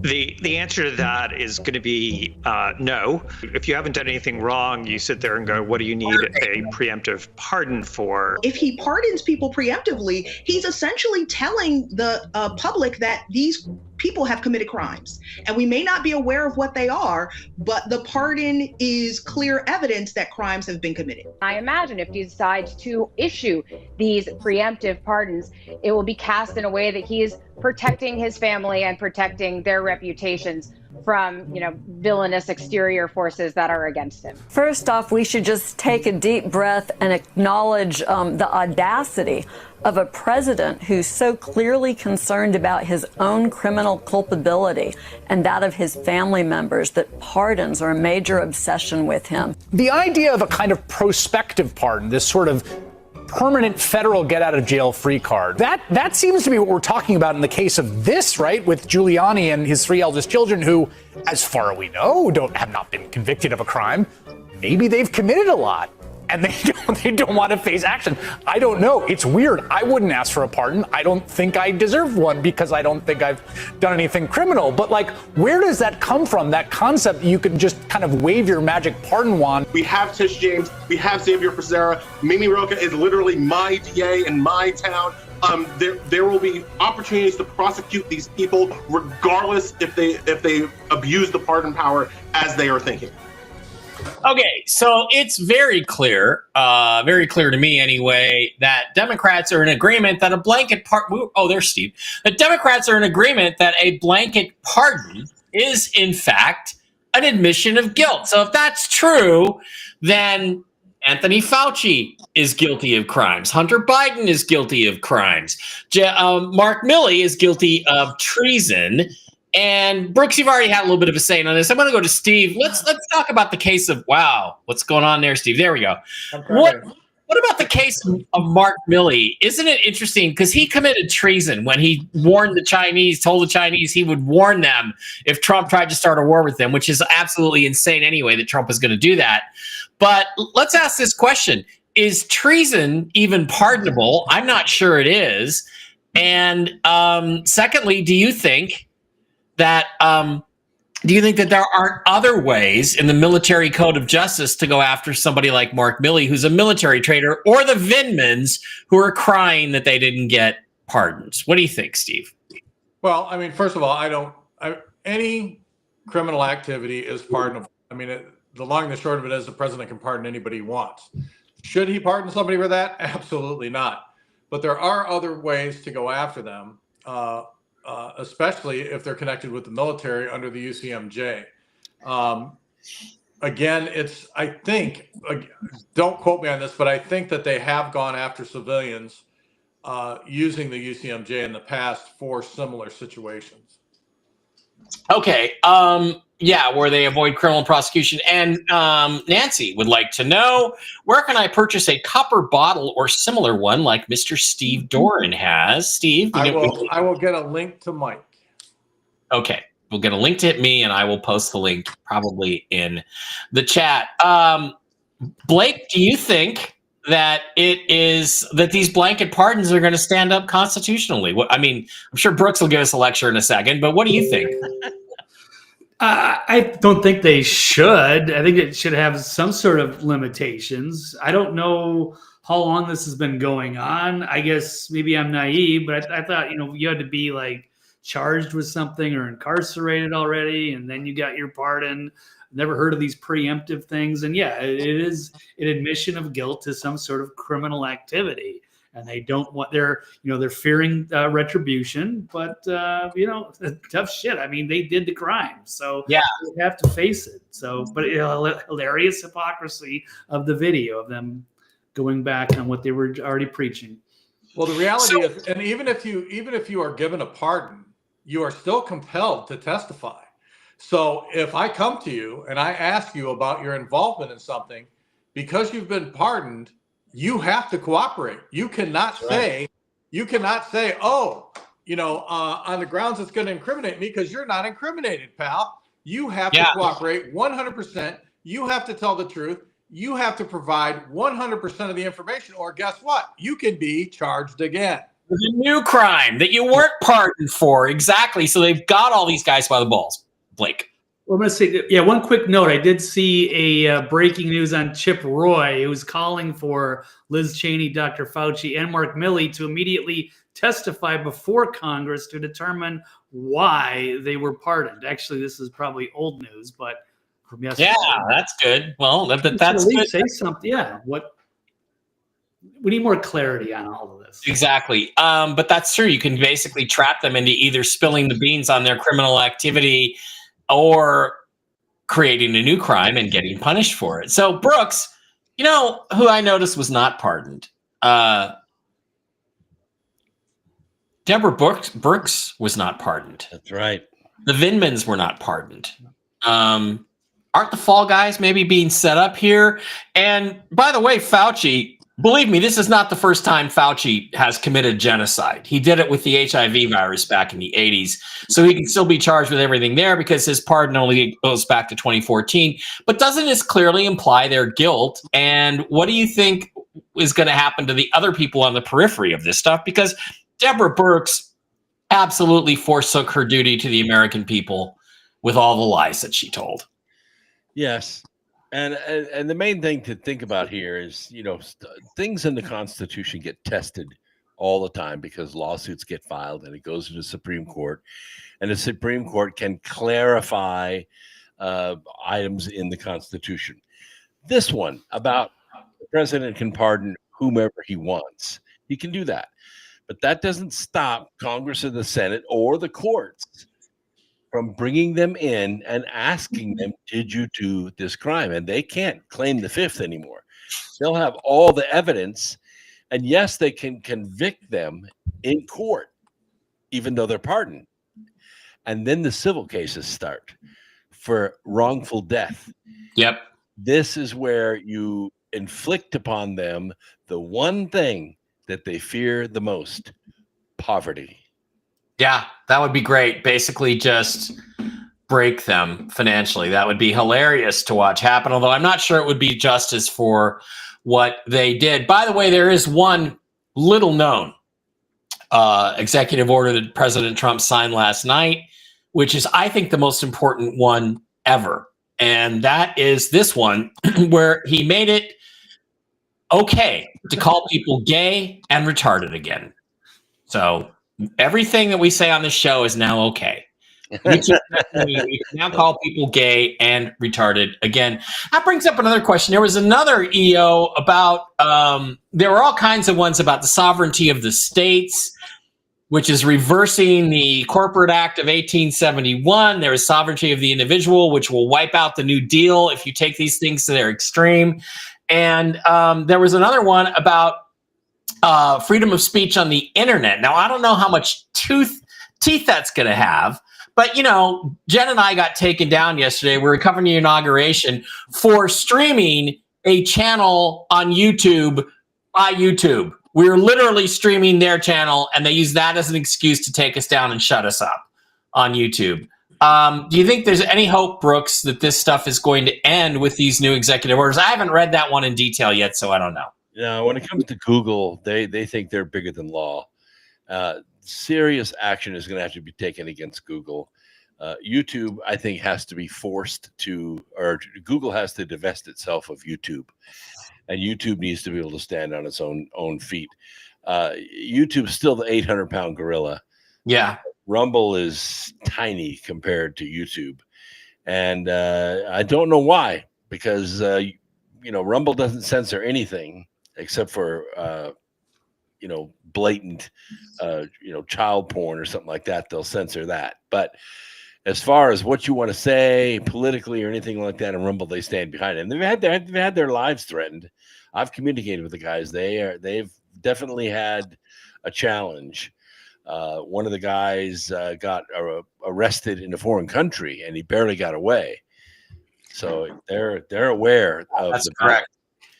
The answer to that is going to be no. If you haven't done anything wrong, you sit there and go, what do you need a preemptive pardon for? If he pardons people preemptively, he's essentially telling the public that these people have committed crimes. And we may not be aware of what they are, but the pardon is clear evidence that crimes have been committed. I imagine if he decides to issue these preemptive pardons, it will be cast in a way that he is protecting his family and protecting their reputations from, villainous exterior forces that are against him. First off, we should just take a deep breath and acknowledge the audacity of a president who's so clearly concerned about his own criminal culpability and that of his family members that pardons are a major obsession with him. The idea of a kind of prospective pardon, this sort of permanent federal get-out-of-jail-free card, that seems to be what we're talking about in the case of this, right, with Giuliani and his 3 eldest children who, as far as we know, have not been convicted of a crime. Maybe they've committed a lot. And they don't want to face action. I don't know. It's weird. I wouldn't ask for a pardon. I don't think I deserve one because I don't think I've done anything criminal. But where does that come from? That concept that you can just kind of wave your magic pardon wand. We have Tish James. We have Xavier Becerra. Mimi Rocha is literally my DA in my town. there will be opportunities to prosecute these people, regardless if they abuse the pardon power as they are thinking. Okay, so it's very clear to me anyway, that Democrats are in agreement that a blanket pardon. Oh, there's Steve. The Democrats are in agreement that a blanket pardon is, in fact, an admission of guilt. So if that's true, then Anthony Fauci is guilty of crimes. Hunter Biden is guilty of crimes. Mark Milley is guilty of treason. And Brooks, you've already had a little bit of a say on this. I'm going to go to Steve. Let's talk about the case of what's going on there, Steve? There we go. What about the case of Mark Milley? Isn't it interesting because he committed treason when he warned the Chinese, told the Chinese he would warn them if Trump tried to start a war with them, which is absolutely insane anyway that Trump was going to do that. But let's ask this question: is treason even pardonable? I'm not sure it is. And secondly, do you think that there aren't other ways in the military code of justice to go after somebody like Mark Milley, who's a military traitor, or the Vindmans who are crying that they didn't get pardons? What do you think, Steve? Well, I mean, first of all, any criminal activity is pardonable. I mean, the long and the short of it is the president can pardon anybody he wants. Should he pardon somebody for that? Absolutely not. But there are other ways to go after them. Especially if they're connected with the military under the UCMJ. Again, I think, don't quote me on this, but I think that they have gone after civilians using the UCMJ in the past for similar situations. Okay. Where they avoid criminal prosecution. And Nancy would like to know, where can I purchase a copper bottle or similar one like Mr. Steve Doran has? Steve? I will get a link to Mike. Okay. We'll get a link to me, and I will post the link probably in the chat. Blake, do you think that these blanket pardons are going to stand up constitutionally? I'm sure Brooks will give us a lecture in a second, but what do you think? I don't think they should. I think it should have some sort of limitations. I don't know how long this has been going on. I guess maybe I'm naive, but I thought, you had to be like charged with something or incarcerated already, and then you got your pardon. Never heard of these preemptive things. And yeah, it is an admission of guilt to some sort of criminal activity. And they don't want they're fearing retribution, but tough shit. I mean, they did the crime, so yeah, they have to face it. So, but hilarious hypocrisy of the video of them going back on what they were already preaching. Well, the reality is, and even if you are given a pardon, you are still compelled to testify. So if I come to you and I ask you about your involvement in something, because you've been pardoned, you have to cooperate. You cannot say, oh, on the grounds it's going to incriminate me, because you're not incriminated, pal. You have to cooperate 100%. You have to tell the truth. You have to provide 100% of the information, or guess what? You can be charged again. With a new crime that you weren't pardoned for. Exactly. So they've got all these guys by the balls. Blake. Well, I'm going to say, one quick note. I did see a breaking news on Chip Roy, who was calling for Liz Cheney, Dr. Fauci, and Mark Milley to immediately testify before Congress to determine why they were pardoned. Actually, this is probably old news, but from yesterday. Yeah, that's good. Well, that's at least good. Say something. Yeah. We need more clarity on all of this. Exactly. But that's true. You can basically trap them into either spilling the beans on their criminal activity or creating a new crime and getting punished for it. So Brooks, who I noticed was not pardoned? Deborah Brooks was not pardoned. That's right. The Vindmans were not pardoned. Aren't the fall guys maybe being set up here? And by the way, Fauci, believe me, this is not the first time Fauci has committed genocide. He did it with the HIV virus back in the 80s. So he can still be charged with everything there because his pardon only goes back to 2014. But doesn't this clearly imply their guilt? And what do you think is going to happen to the other people on the periphery of this stuff? Because Deborah Birx absolutely forsook her duty to the American people with all the lies that she told. Yes. And the main thing to think about here is, things in the Constitution get tested all the time because lawsuits get filed and it goes to the Supreme Court, and the Supreme Court can clarify items in the Constitution. This one about the president can pardon whomever he wants. He can do that. But that doesn't stop Congress or the Senate or the courts from bringing them in and asking them, did you do this crime? And they can't claim the fifth anymore. They'll have all the evidence. And yes, they can convict them in court, even though they're pardoned. And then the civil cases start for wrongful death. Yep. This is where you inflict upon them the one thing that they fear the most: poverty. Yeah, that would be great. Basically, just break them financially. That would be hilarious to watch happen, although I'm not sure it would be justice for what they did. By the way, there is one little known executive order that President Trump signed last night, which is, I think, the most important one ever. And that is this one, where he made it okay to call people gay and retarded again. So everything that we say on this show is now okay. We can now call people gay and retarded again. That brings up another question. There was another EO about, there were all kinds of ones about the sovereignty of the states, which is reversing the Corporate Act of 1871. There is sovereignty of the individual, which will wipe out the New Deal if you take these things to their extreme. And there was another one about freedom of speech on the internet. Now, I don't know how much teeth that's going to have, but, you know, Jen and I got taken down yesterday. We were covering the inauguration for streaming a channel on YouTube by YouTube. We were literally streaming their channel, and they used that as an excuse to take us down and shut us up on YouTube. Do you think there's any hope, Brooks, that this stuff is going to end with these new executive orders? I haven't read that one in detail yet, so I don't know. Yeah, when it comes to Google, they think they're bigger than law. Serious action is going to have to be taken against Google. YouTube, I think, has to be forced to, or Google has to divest itself of YouTube, and YouTube needs to be able to stand on its own feet. YouTube's still the 800-pound gorilla. Yeah. Rumble is tiny compared to YouTube, and I don't know why, because Rumble doesn't censor anything except for blatant child porn or something like that. They'll censor that. But as far as what you want to say politically or anything like that in Rumble, they stand behind it. And they've had their lives threatened. I've communicated with the guys. They've definitely had a challenge. One of the guys got arrested in a foreign country, and he barely got away. So they're aware of That's correct.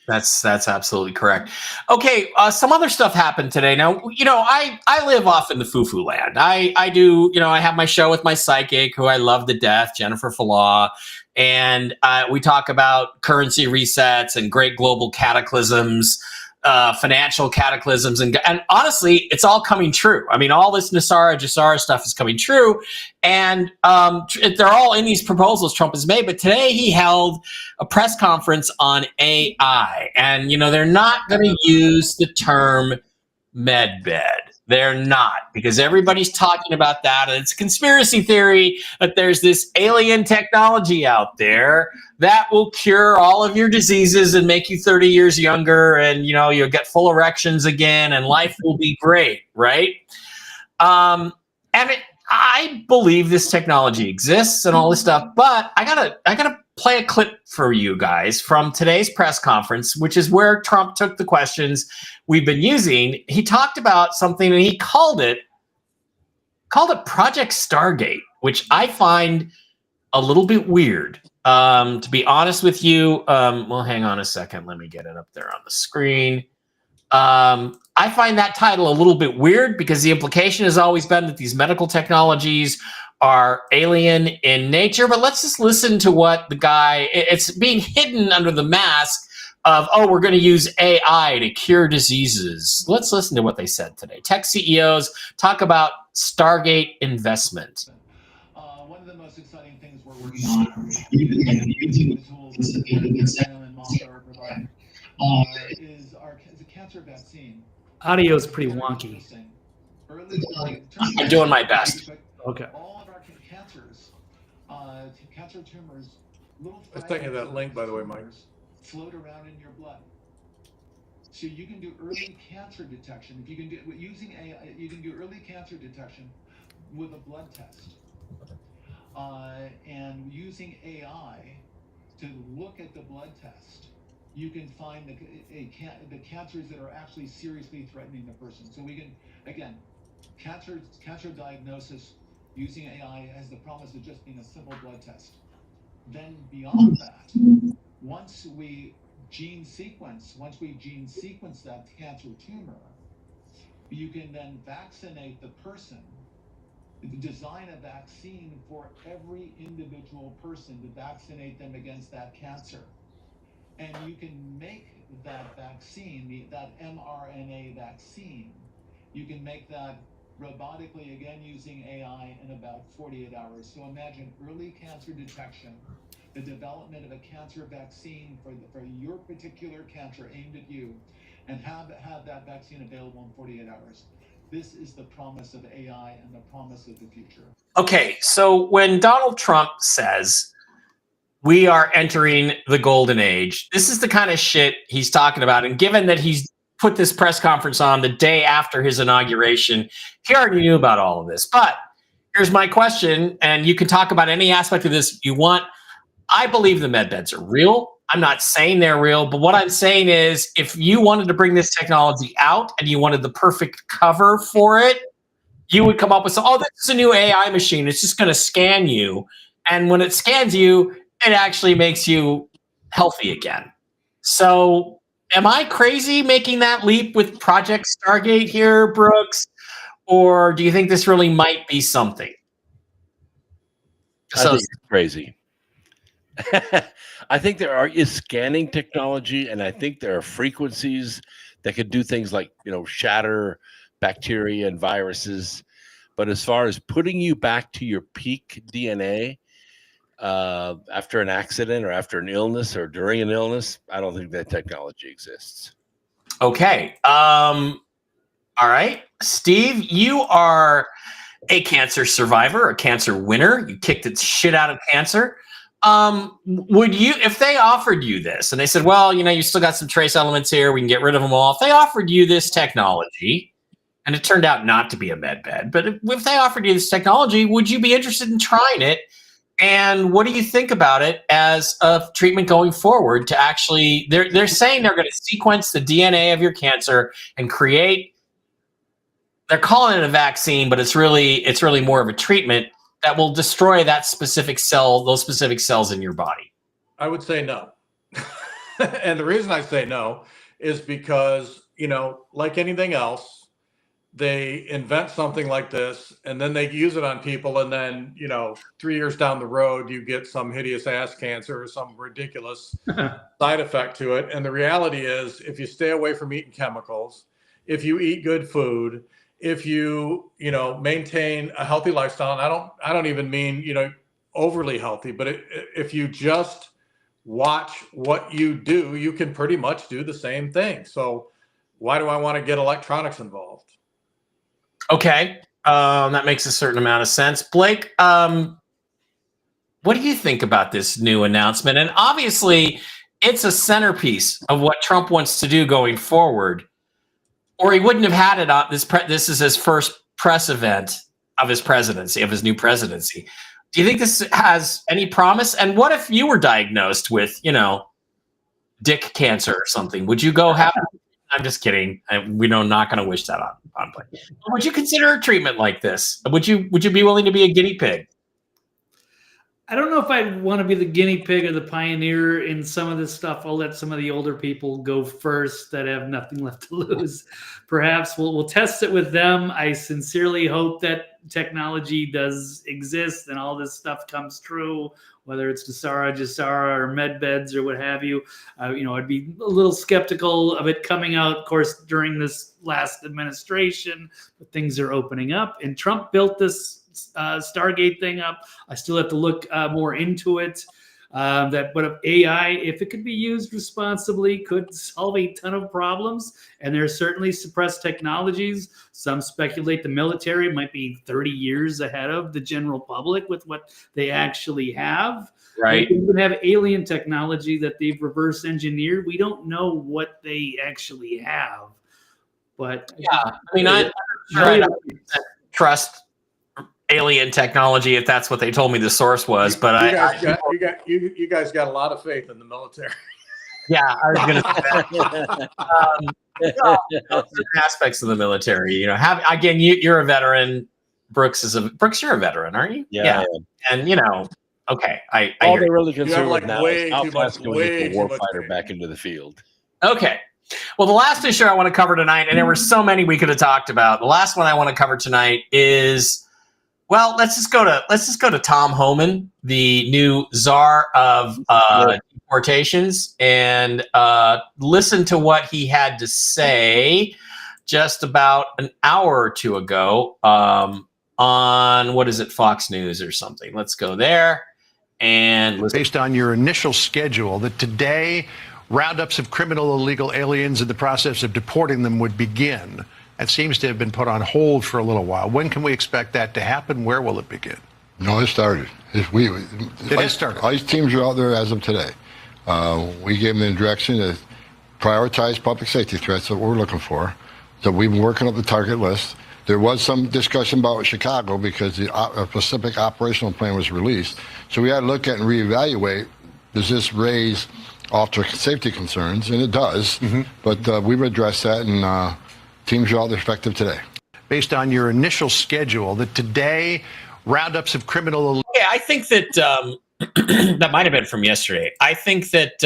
That's absolutely correct. Okay, some other stuff happened today. Now, I live off in the foo-foo land. I do, I have my show with my psychic, who I love to death, Jennifer Fallaw, and we talk about currency resets and great global cataclysms, financial cataclysms, and honestly, it's all coming true. I mean, all this Jassara stuff is coming true, and they're all in these proposals Trump has made. But today he held a press conference on AI, and they're not going to use the term medbed. They're not, because everybody's talking about that, and it's a conspiracy theory that there's this alien technology out there that will cure all of your diseases and make you 30 years younger, and you'll get full erections again, and life will be great, right? I believe this technology exists and all this stuff, but I gotta play a clip for you guys from today's press conference, which is where Trump took the questions we've been using. He talked about something, and he called it Project Stargate, which I find a little bit weird. To be honest with you, well, hang on a second. Let me get it up there on the screen. I find that title a little bit weird, because the implication has always been that these medical technologies are alien in nature. But let's just listen to what the guy, it's being hidden under the mask of, we're going to use AI to cure diseases. Let's listen to what they said today. Tech CEOs talk about Stargate investment. One of the most exciting things we're working on, using the tools that Sam and Mossad are providing, is a cancer vaccine. Audio is pretty wonky. I'm doing my best. Okay. All of our cancers, cancer tumors, little I was thinking of that link, by the way, Mike. float around in your blood. So you can do early cancer detection. If you can do using AI, you can do early cancer detection with a blood test. And using AI to look at the blood test, you can find the cancers that are actually seriously threatening the person. So we can, again, cancer diagnosis using AI has the promise of just being a simple blood test. Then beyond that, once we gene sequence that cancer tumor, you can then vaccinate the person, design a vaccine for every individual person to vaccinate them against that cancer. And you can make that vaccine, that mRNA vaccine, you can make that robotically, again using AI, in about 48 hours. So imagine early cancer detection, the development of a cancer vaccine for your particular cancer aimed at you, and have that vaccine available in 48 hours. This is the promise of AI and the promise of the future. Okay, so when Donald Trump says we are entering the golden age, this is the kind of shit he's talking about. And given that he's put this press conference on the day after his inauguration, he already knew about all of this. But here's my question, and you can talk about any aspect of this you want. I believe the med beds are real. I'm not saying they're real, but what I'm saying is if you wanted to bring this technology out and you wanted the perfect cover for it, you would come up with, this is a new AI machine. It's just going to scan you. And when it scans you, it actually makes you healthy again. So am I crazy making that leap with Project Stargate here, Brooks? Or do you think this really might be something? I think it's crazy. I think there is scanning technology, and I think there are frequencies that could do things like, shatter bacteria and viruses. But as far as putting you back to your peak DNA after an accident or after an illness or during an illness, I don't think that technology exists. Okay. All right. Steve, you are a cancer survivor, a cancer winner. You kicked its shit out of cancer. Would you, if they offered you this and they said, well, you still got some trace elements here, we can get rid of them all. If they offered you this technology, and it turned out not to be a med bed, but if they offered you this technology, would you be interested in trying it? And what do you think about it as a treatment going forward to actually, they're saying they're going to sequence the DNA of your cancer and create, they're calling it a vaccine, but it's really more of a treatment that will destroy that specific cell, those specific cells in your body? I would say no. And the reason I say no is because, like anything else, they invent something like this and then they use it on people. And then, 3 years down the road, you get some hideous ass cancer or some ridiculous side effect to it. And the reality is, if you stay away from eating chemicals, if you eat good food, if you, maintain a healthy lifestyle, and I don't even mean, overly healthy, but if you just watch what you do, you can pretty much do the same thing. So why do I want to get electronics involved? Okay. That makes a certain amount of sense. Blake, what do you think about this new announcement? And obviously it's a centerpiece of what Trump wants to do going forward, or he wouldn't have had it on this. This is his first press event of his presidency, of his new presidency. Do you think this has any promise? And what if you were diagnosed with, dick cancer or something? Would you go have? I'm just kidding. We know not going to wish that on Blake. Would you consider a treatment like this? Would you be willing to be a guinea pig? I don't know if I want to be the guinea pig or the pioneer in some of this stuff. I'll let some of the older people go first that have nothing left to lose. Perhaps we'll test it with them. I sincerely hope that technology does exist and all this stuff comes true, whether it's Jasara or med beds or what have you. I'd be a little skeptical of it coming out, of course, during this last administration, but things are opening up. And Trump built this Stargate thing up. I still have to look more into it. But AI, if it could be used responsibly, could solve a ton of problems. And there are certainly suppressed technologies. Some speculate the military might be 30 years ahead of the general public with what they actually have. Right. They even have alien technology that they've reverse engineered. We don't know what they actually have. But yeah, I mean, I'm sure I don't trust alien technology if that's what they told me the source was. But you guys got a lot of faith in the military. Yeah, I was going to say that. Aspects of the military, you know, again, you're a veteran. Brooks, you're a veteran, aren't you? Yeah. And you know, okay, I all hear they're you. really concerned like with now way is how too fast much- can we get way the too much warfighter back into the field. Okay. Well, the last issue I want to cover tonight, and there were so many we could have talked about. The last one I want to cover tonight is, well, let's just go to Tom Homan, the new czar of deportations, and listen to what he had to say just about an hour or two ago on, what is it, Fox News or something. Let's go there. And based on your initial schedule, that today roundups of criminal illegal aliens in the process of deporting them would begin. That seems to have been put on hold for a little while. When can we expect that to happen? Where will it begin? No, it started. It has started. ICE teams are out there as of today. We gave them the direction to prioritize public safety threats that we're looking for. So we've been working up the target list. There was some discussion about Chicago because the specific operational plan was released. So we had to look at and reevaluate, does this raise officer safety concerns? And it does. But we've addressed that, and teams are out there effective today. Based on your initial schedule, that today roundups of criminal... Okay, I think that that might have been from yesterday. I think that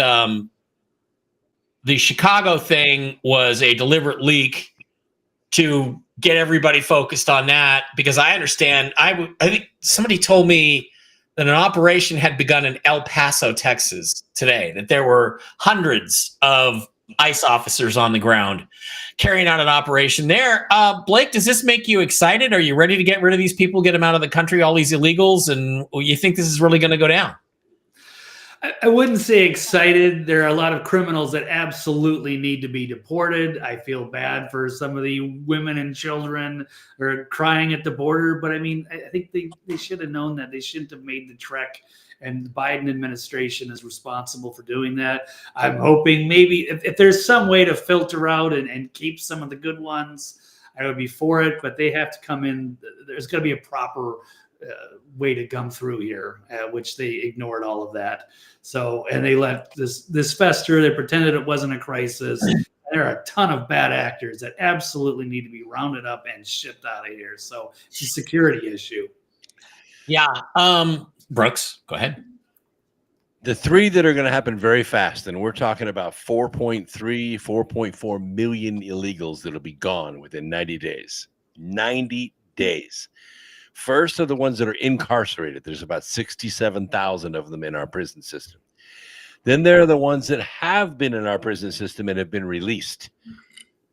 the Chicago thing was a deliberate leak to get everybody focused on that, because I understand. I think somebody told me that an operation had begun in El Paso, Texas today, that there were hundreds of ICE officers on the ground carrying out an operation there. Blake, does this make you excited? Are you ready to get rid of these people, get them out of the country, all these illegals, and you think this is really going to go down? I wouldn't say excited. There are a lot of criminals that absolutely need to be deported. I feel bad for some of the women and children who are crying at the border. But I mean, I think they should have known that. They shouldn't have made the trek. And the Biden administration is responsible for doing that. I'm hoping maybe if there's some way to filter out and keep some of the good ones, I would be for it. But they have to come in. There's going to be a proper way to come through here, which they ignored all of that. So, and they let this fester. They pretended it wasn't a crisis. There are a ton of bad actors that absolutely need to be rounded up and shipped out of here. So it's a security issue. Yeah. Brooks, go ahead. The three that are going to happen very fast, and we're talking about 4.4 million illegals that'll be gone within 90 days. 90 days. First are the ones that are incarcerated. There's about 67,000 of them in our prison system. Then there are the ones that have been in our prison system and have been released,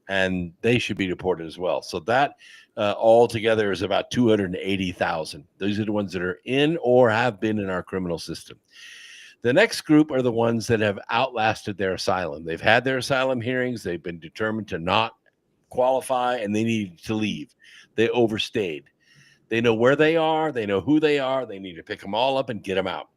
and they should be deported as well. So that altogether is about 280,000. Those are the ones that are in or have been in our criminal system. The next group are the ones that have outlasted their asylum. They've had their asylum hearings. They've been determined to not qualify, and they need to leave. They overstayed. They know where they are. They know who they are. They need to pick them all up and get them out.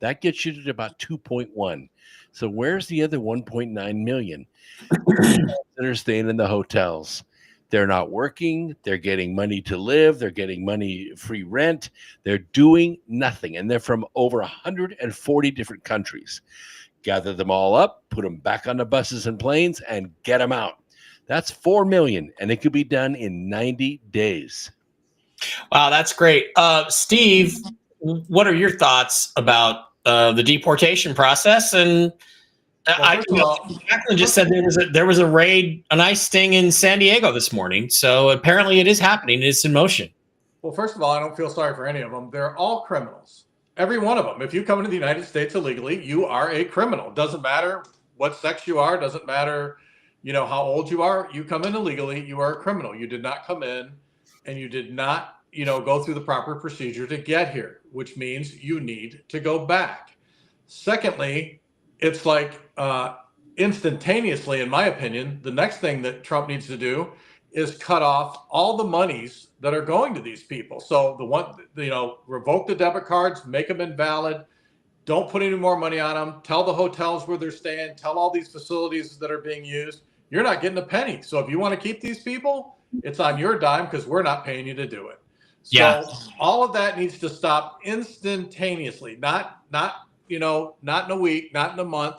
That gets you to about 2.1. So where's the other 1.9 million that are staying in the hotels? They're not working. They're getting money to live. They're getting money, free rent. They're doing nothing. And they're from over 140 different countries. Gather them all up, put them back on the buses and planes, and get them out. That's 4 million, and it could be done in 90 days. Wow, that's great. Steve, what are your thoughts about the deportation process? And Jacqueline just said there was a raid, a nice sting in San Diego this morning. So apparently it is happening. It's in motion. Well, first of all, I don't feel sorry for any of them. They're all criminals. Every one of them. If you come into the United States illegally, you are a criminal. Doesn't matter what sex you are. Doesn't matter, how old you are. You come in illegally, you are a criminal. You did not come in and you did not, go through the proper procedure to get here, which means you need to go back. Secondly, it's like instantaneously, in my opinion, the next thing that Trump needs to do is cut off all the monies that are going to these people. So revoke the debit cards, make them invalid. Don't put any more money on them. Tell the hotels where they're staying. Tell all these facilities that are being used, you're not getting a penny. So if you want to keep these people, it's on your dime because we're not paying you to do it. So all of that needs to stop instantaneously, not in a week, not in a month,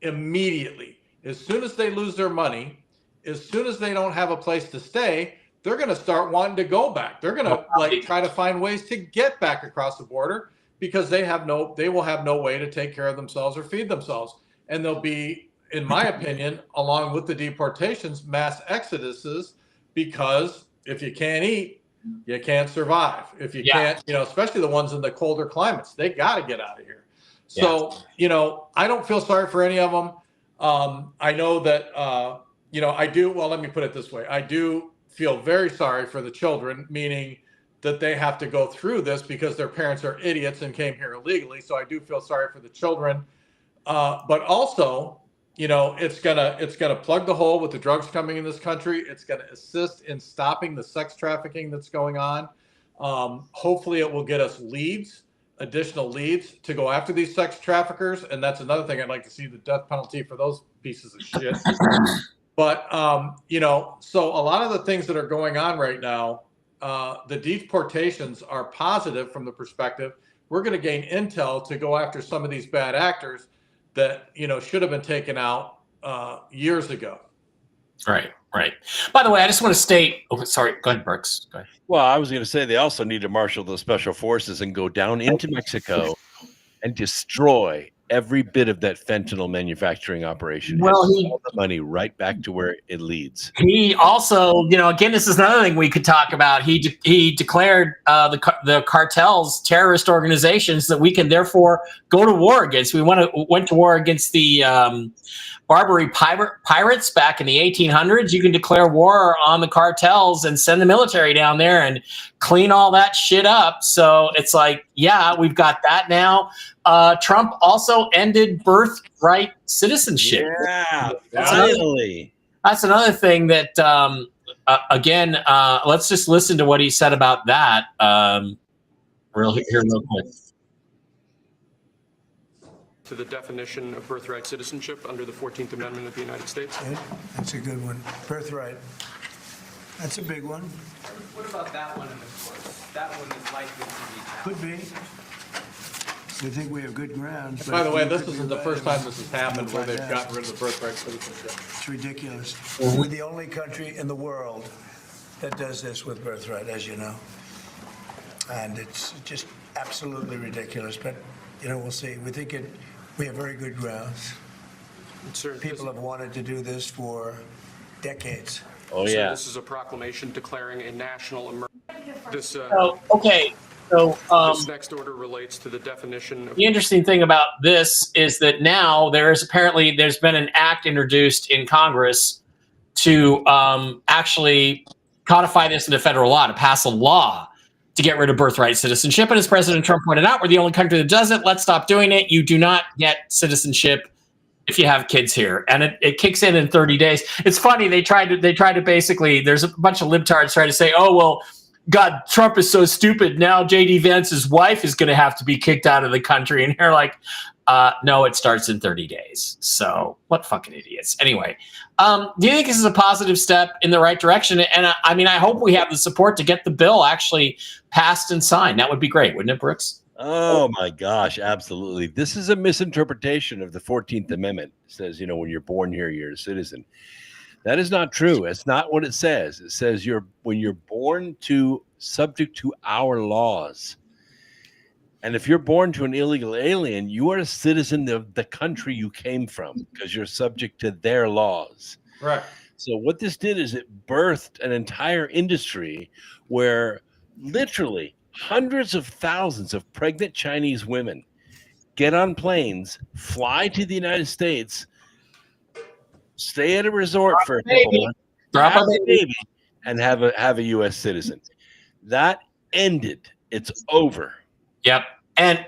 immediately. As soon as they lose their money, as soon as they don't have a place to stay, they're going to start wanting to go back. They're going to try to find ways to get back across the border because they will have no way to take care of themselves or feed themselves. And there'll be, in my opinion, along with the deportations, mass exoduses, because if you can't eat, you can't survive. If you can't, especially the ones in the colder climates, they got to get out of here. So, I don't feel sorry for any of them. I know that, I do. Well, let me put it this way. I do feel very sorry for the children, meaning that they have to go through this because their parents are idiots and came here illegally. So I do feel sorry for the children. But also, it's gonna plug the hole with the drugs coming in this country. It's gonna assist in stopping the sex trafficking that's going on. Hopefully, it will get us additional leads to go after these sex traffickers. And that's another thing I'd like to see, the death penalty for those pieces of shit. But so a lot of the things that are going on right now, the deportations are positive from the perspective we're going to gain intel to go after some of these bad actors that should have been taken out years ago. Right. By the way, I just want to state. Oh, sorry. Go ahead, Brooks. Go ahead. Well, I was going to say they also need to marshal the special forces and go down into Mexico and destroy every bit of that fentanyl manufacturing operation. Well, all the money right back to where it leads. He also, again, this is another thing we could talk about. He declared the cartels terrorist organizations that we can therefore go to war against. We went to war against the Barbary pirates back in the 1800s. You can declare war on the cartels and send the military down there and clean all that shit up. So it's like, yeah, we've got that now. Trump also ended birthright citizenship. Yeah, finally. That's another thing that, again, let's just listen to what he said about that real quick. To the definition of birthright citizenship under the 14th Amendment of the United States? That's a good one. Birthright. That's a big one. What about that one in the courts? That one is likely to be challenged. Could be. We think we have good grounds. By the way, this isn't the first time this has happened where they've gotten rid of the birthright citizenship. It's ridiculous. We're the only country in the world that does this with birthright, as you know. And it's just absolutely ridiculous. But, we'll see. We have very good grounds. People have wanted to do this for decades. Oh, yeah. This is a proclamation declaring a national emergency. Okay. So this next order relates to the definition of the interesting thing about this is that now there's been an act introduced in Congress to actually codify this into federal law, to pass a law to get rid of birthright citizenship. And as President Trump pointed out, we're the only country that does it. Let's stop doing it. You do not get citizenship if you have kids here, and it kicks in 30 days. It's funny. They tried to basically, there's a bunch of libtards trying to say, oh, well, God, Trump is so stupid. Now J.D. Vance's wife is going to have to be kicked out of the country. And they're like, no, it starts in 30 days. So what fucking idiots. Anyway, do you think this is a positive step in the right direction? And I hope we have the support to get the bill actually passed and signed. That would be great, wouldn't it, Brooks? Oh my gosh, absolutely. This is a misinterpretation of the 14th Amendment. It says, when you're born here, you're a citizen. That is not true. It's not what it says. It says when you're born subject to our laws. And if you're born to an illegal alien, you are a citizen of the country you came from because you're subject to their laws. Right. So what this did is it birthed an entire industry where literally hundreds of thousands of pregnant Chinese women get on planes, fly to the United States, stay at a resort for a couple months, have a baby, and have a U.S. citizen. That ended. It's over. Yep. And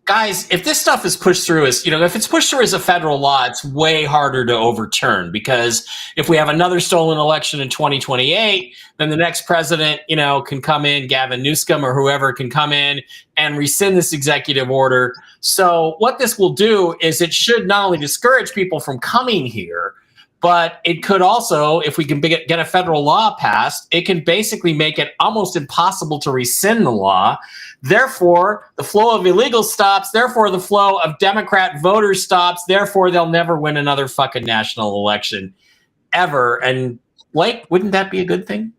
guys, if this stuff is pushed through as, if it's pushed through as a federal law, it's way harder to overturn, because if we have another stolen election in 2028, then the next president, can come in, Gavin Newsom or whoever can come in and rescind this executive order. So what this will do is it should not only discourage people from coming here, but it could also, if we can get a federal law passed, it can basically make it almost impossible to rescind the law. Therefore, the flow of illegals stops. Therefore, the flow of Democrat voters stops. Therefore, they'll never win another fucking national election ever. And Blake, wouldn't that be a good thing?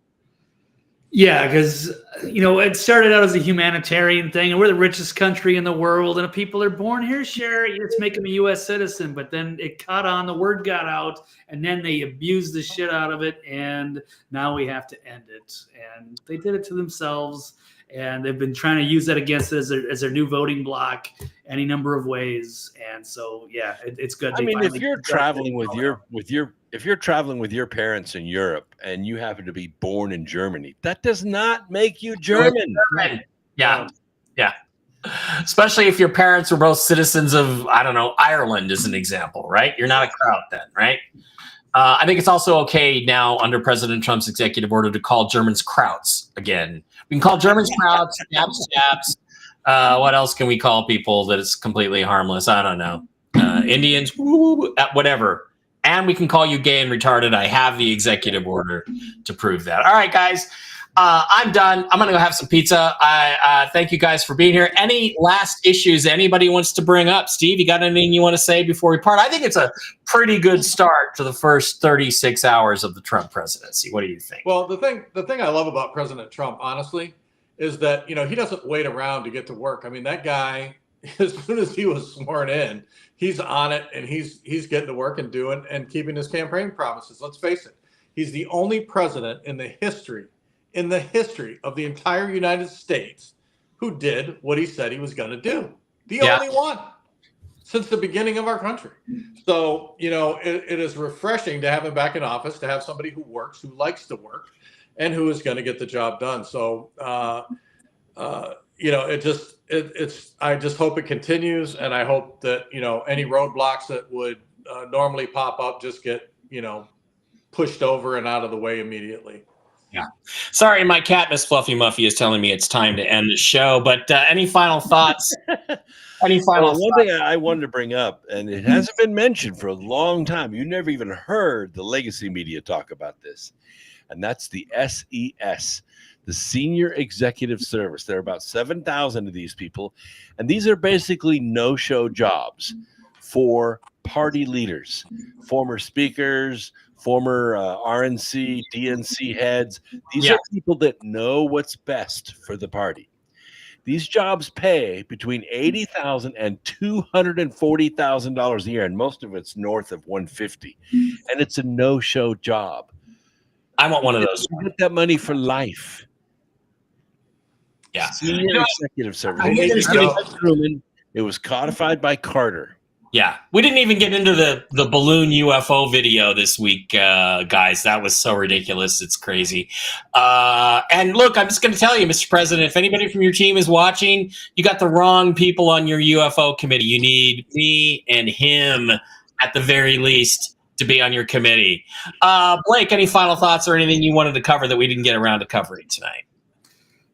Yeah, because it started out as a humanitarian thing, and we're the richest country in the world, and if people are born here, sure, let's make them a U.S. citizen. But then it caught on, the word got out, and then they abused the shit out of it, and now we have to end it. And they did it to themselves, and they've been trying to use that against it as their new voting bloc any number of ways. And so, yeah, it's good. I mean, if you're traveling with your parents in Europe and you happen to be born in Germany, that does not make you German. Yeah. Yeah. Especially if your parents were both citizens of, I don't know, Ireland as an example, right? You're not a Kraut then, right? I think it's also okay now under President Trump's executive order to call Germans Krauts again. We can call Germans Krauts, Stabs. What else can we call people that is completely harmless? I don't know. Indians, whatever. And we can call you gay and retarded. I have the executive order to prove that. All right, guys. I'm done. I'm going to go have some pizza. I thank you guys for being here. Any last issues anybody wants to bring up? Steve, you got anything you want to say before we part? I think it's a pretty good start to the first 36 hours of the Trump presidency. What do you think? Well, the thing I love about President Trump, honestly, is that, he doesn't wait around to get to work. I mean, that guy, as soon as he was sworn in, he's on it, and he's getting to work and doing and keeping his campaign promises. Let's face it. He's the only president in the history of the entire United States who did what he said he was going to do. The only one since the beginning of our country. So, it is refreshing to have him back in office, to have somebody who works, who likes to work, and who is going to get the job done. So, I just hope it continues. And I hope that, any roadblocks that would normally pop up just get, pushed over and out of the way immediately. Yeah. Sorry, my cat, Miss Fluffy Muffy, is telling me it's time to end the show. But any final thoughts? One thing I wanted to bring up, and it hasn't been mentioned for a long time. You never even heard the legacy media talk about this. And that's the SES, the Senior Executive Service. There are about 7,000 of these people. And these are basically no-show jobs for party leaders, former speakers, former RNC, DNC heads. These are people that know what's best for the party. These jobs pay between $80,000 and $240,000 a year, and most of it's north of $150,000. And it's a no-show job. I want one of those. You get that money for life. Yeah. Senior Executive Service. It was codified by Carter. Yeah, we didn't even get into the balloon UFO video this week, guys. That was so ridiculous. It's crazy. And look, I'm just going to tell you, Mr. President, if anybody from your team is watching, you got the wrong people on your UFO committee. You need me and him at the very least to be on your committee. Blake, any final thoughts or anything you wanted to cover that we didn't get around to covering tonight?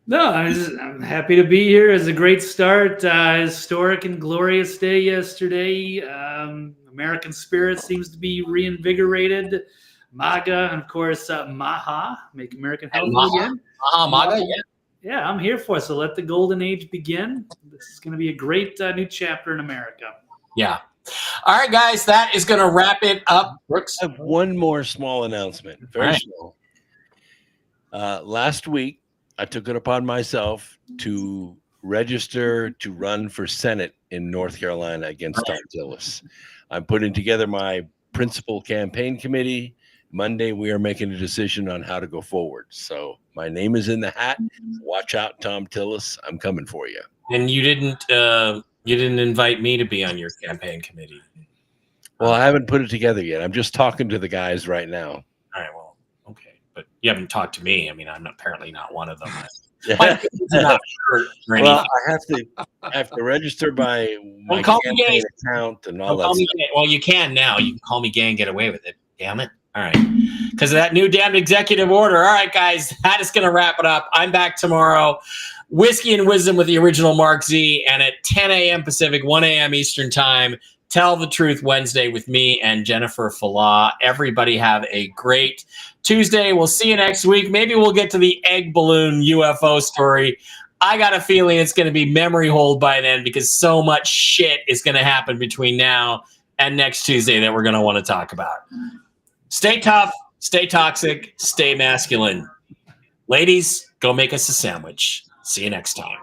No, I'm happy to be here. It's a great start. Historic and glorious day yesterday. American spirit seems to be reinvigorated. MAGA, and of course, Maha, Make America Healthy Again. MAGA, yeah, I'm here for it. So let the golden age begin. This is going to be a great new chapter in America. Yeah. All right, guys, that is going to wrap it up. Brooks? I have one more small announcement. Very small. Last week, I took it upon myself to register to run for Senate in North Carolina against Tom Tillis. I'm putting together my principal campaign committee. Monday, we are making a decision on how to go forward. So my name is in the hat. Watch out, Tom Tillis. I'm coming for you. And you didn't invite me to be on your campaign committee. Well, I haven't put it together yet. I'm just talking to the guys right now. All right, well, okay. But you haven't talked to me. I mean, I'm apparently not one of them. My opinion's not hurt or anything. Well, I have to register my Call me gay. account and all Don't call that me stuff. gay. Well, you can now. You can call me gay and get away with it. Damn it. All right. Because of that new damned executive order. All right, guys, that is going to wrap it up. I'm back tomorrow. Whiskey and Wisdom with the original Mark Z. And at 10 a.m. Pacific, 1 a.m. Eastern Time, Tell the Truth Wednesday with me and Jennifer Falah. Everybody have a great Tuesday. We'll see you next week. Maybe we'll get to the egg balloon UFO story. I got a feeling it's going to be memory hold by then because so much shit is going to happen between now and next Tuesday that we're going to want to talk about. Stay tough, stay toxic, stay masculine. Ladies, go make us a sandwich. See you next time.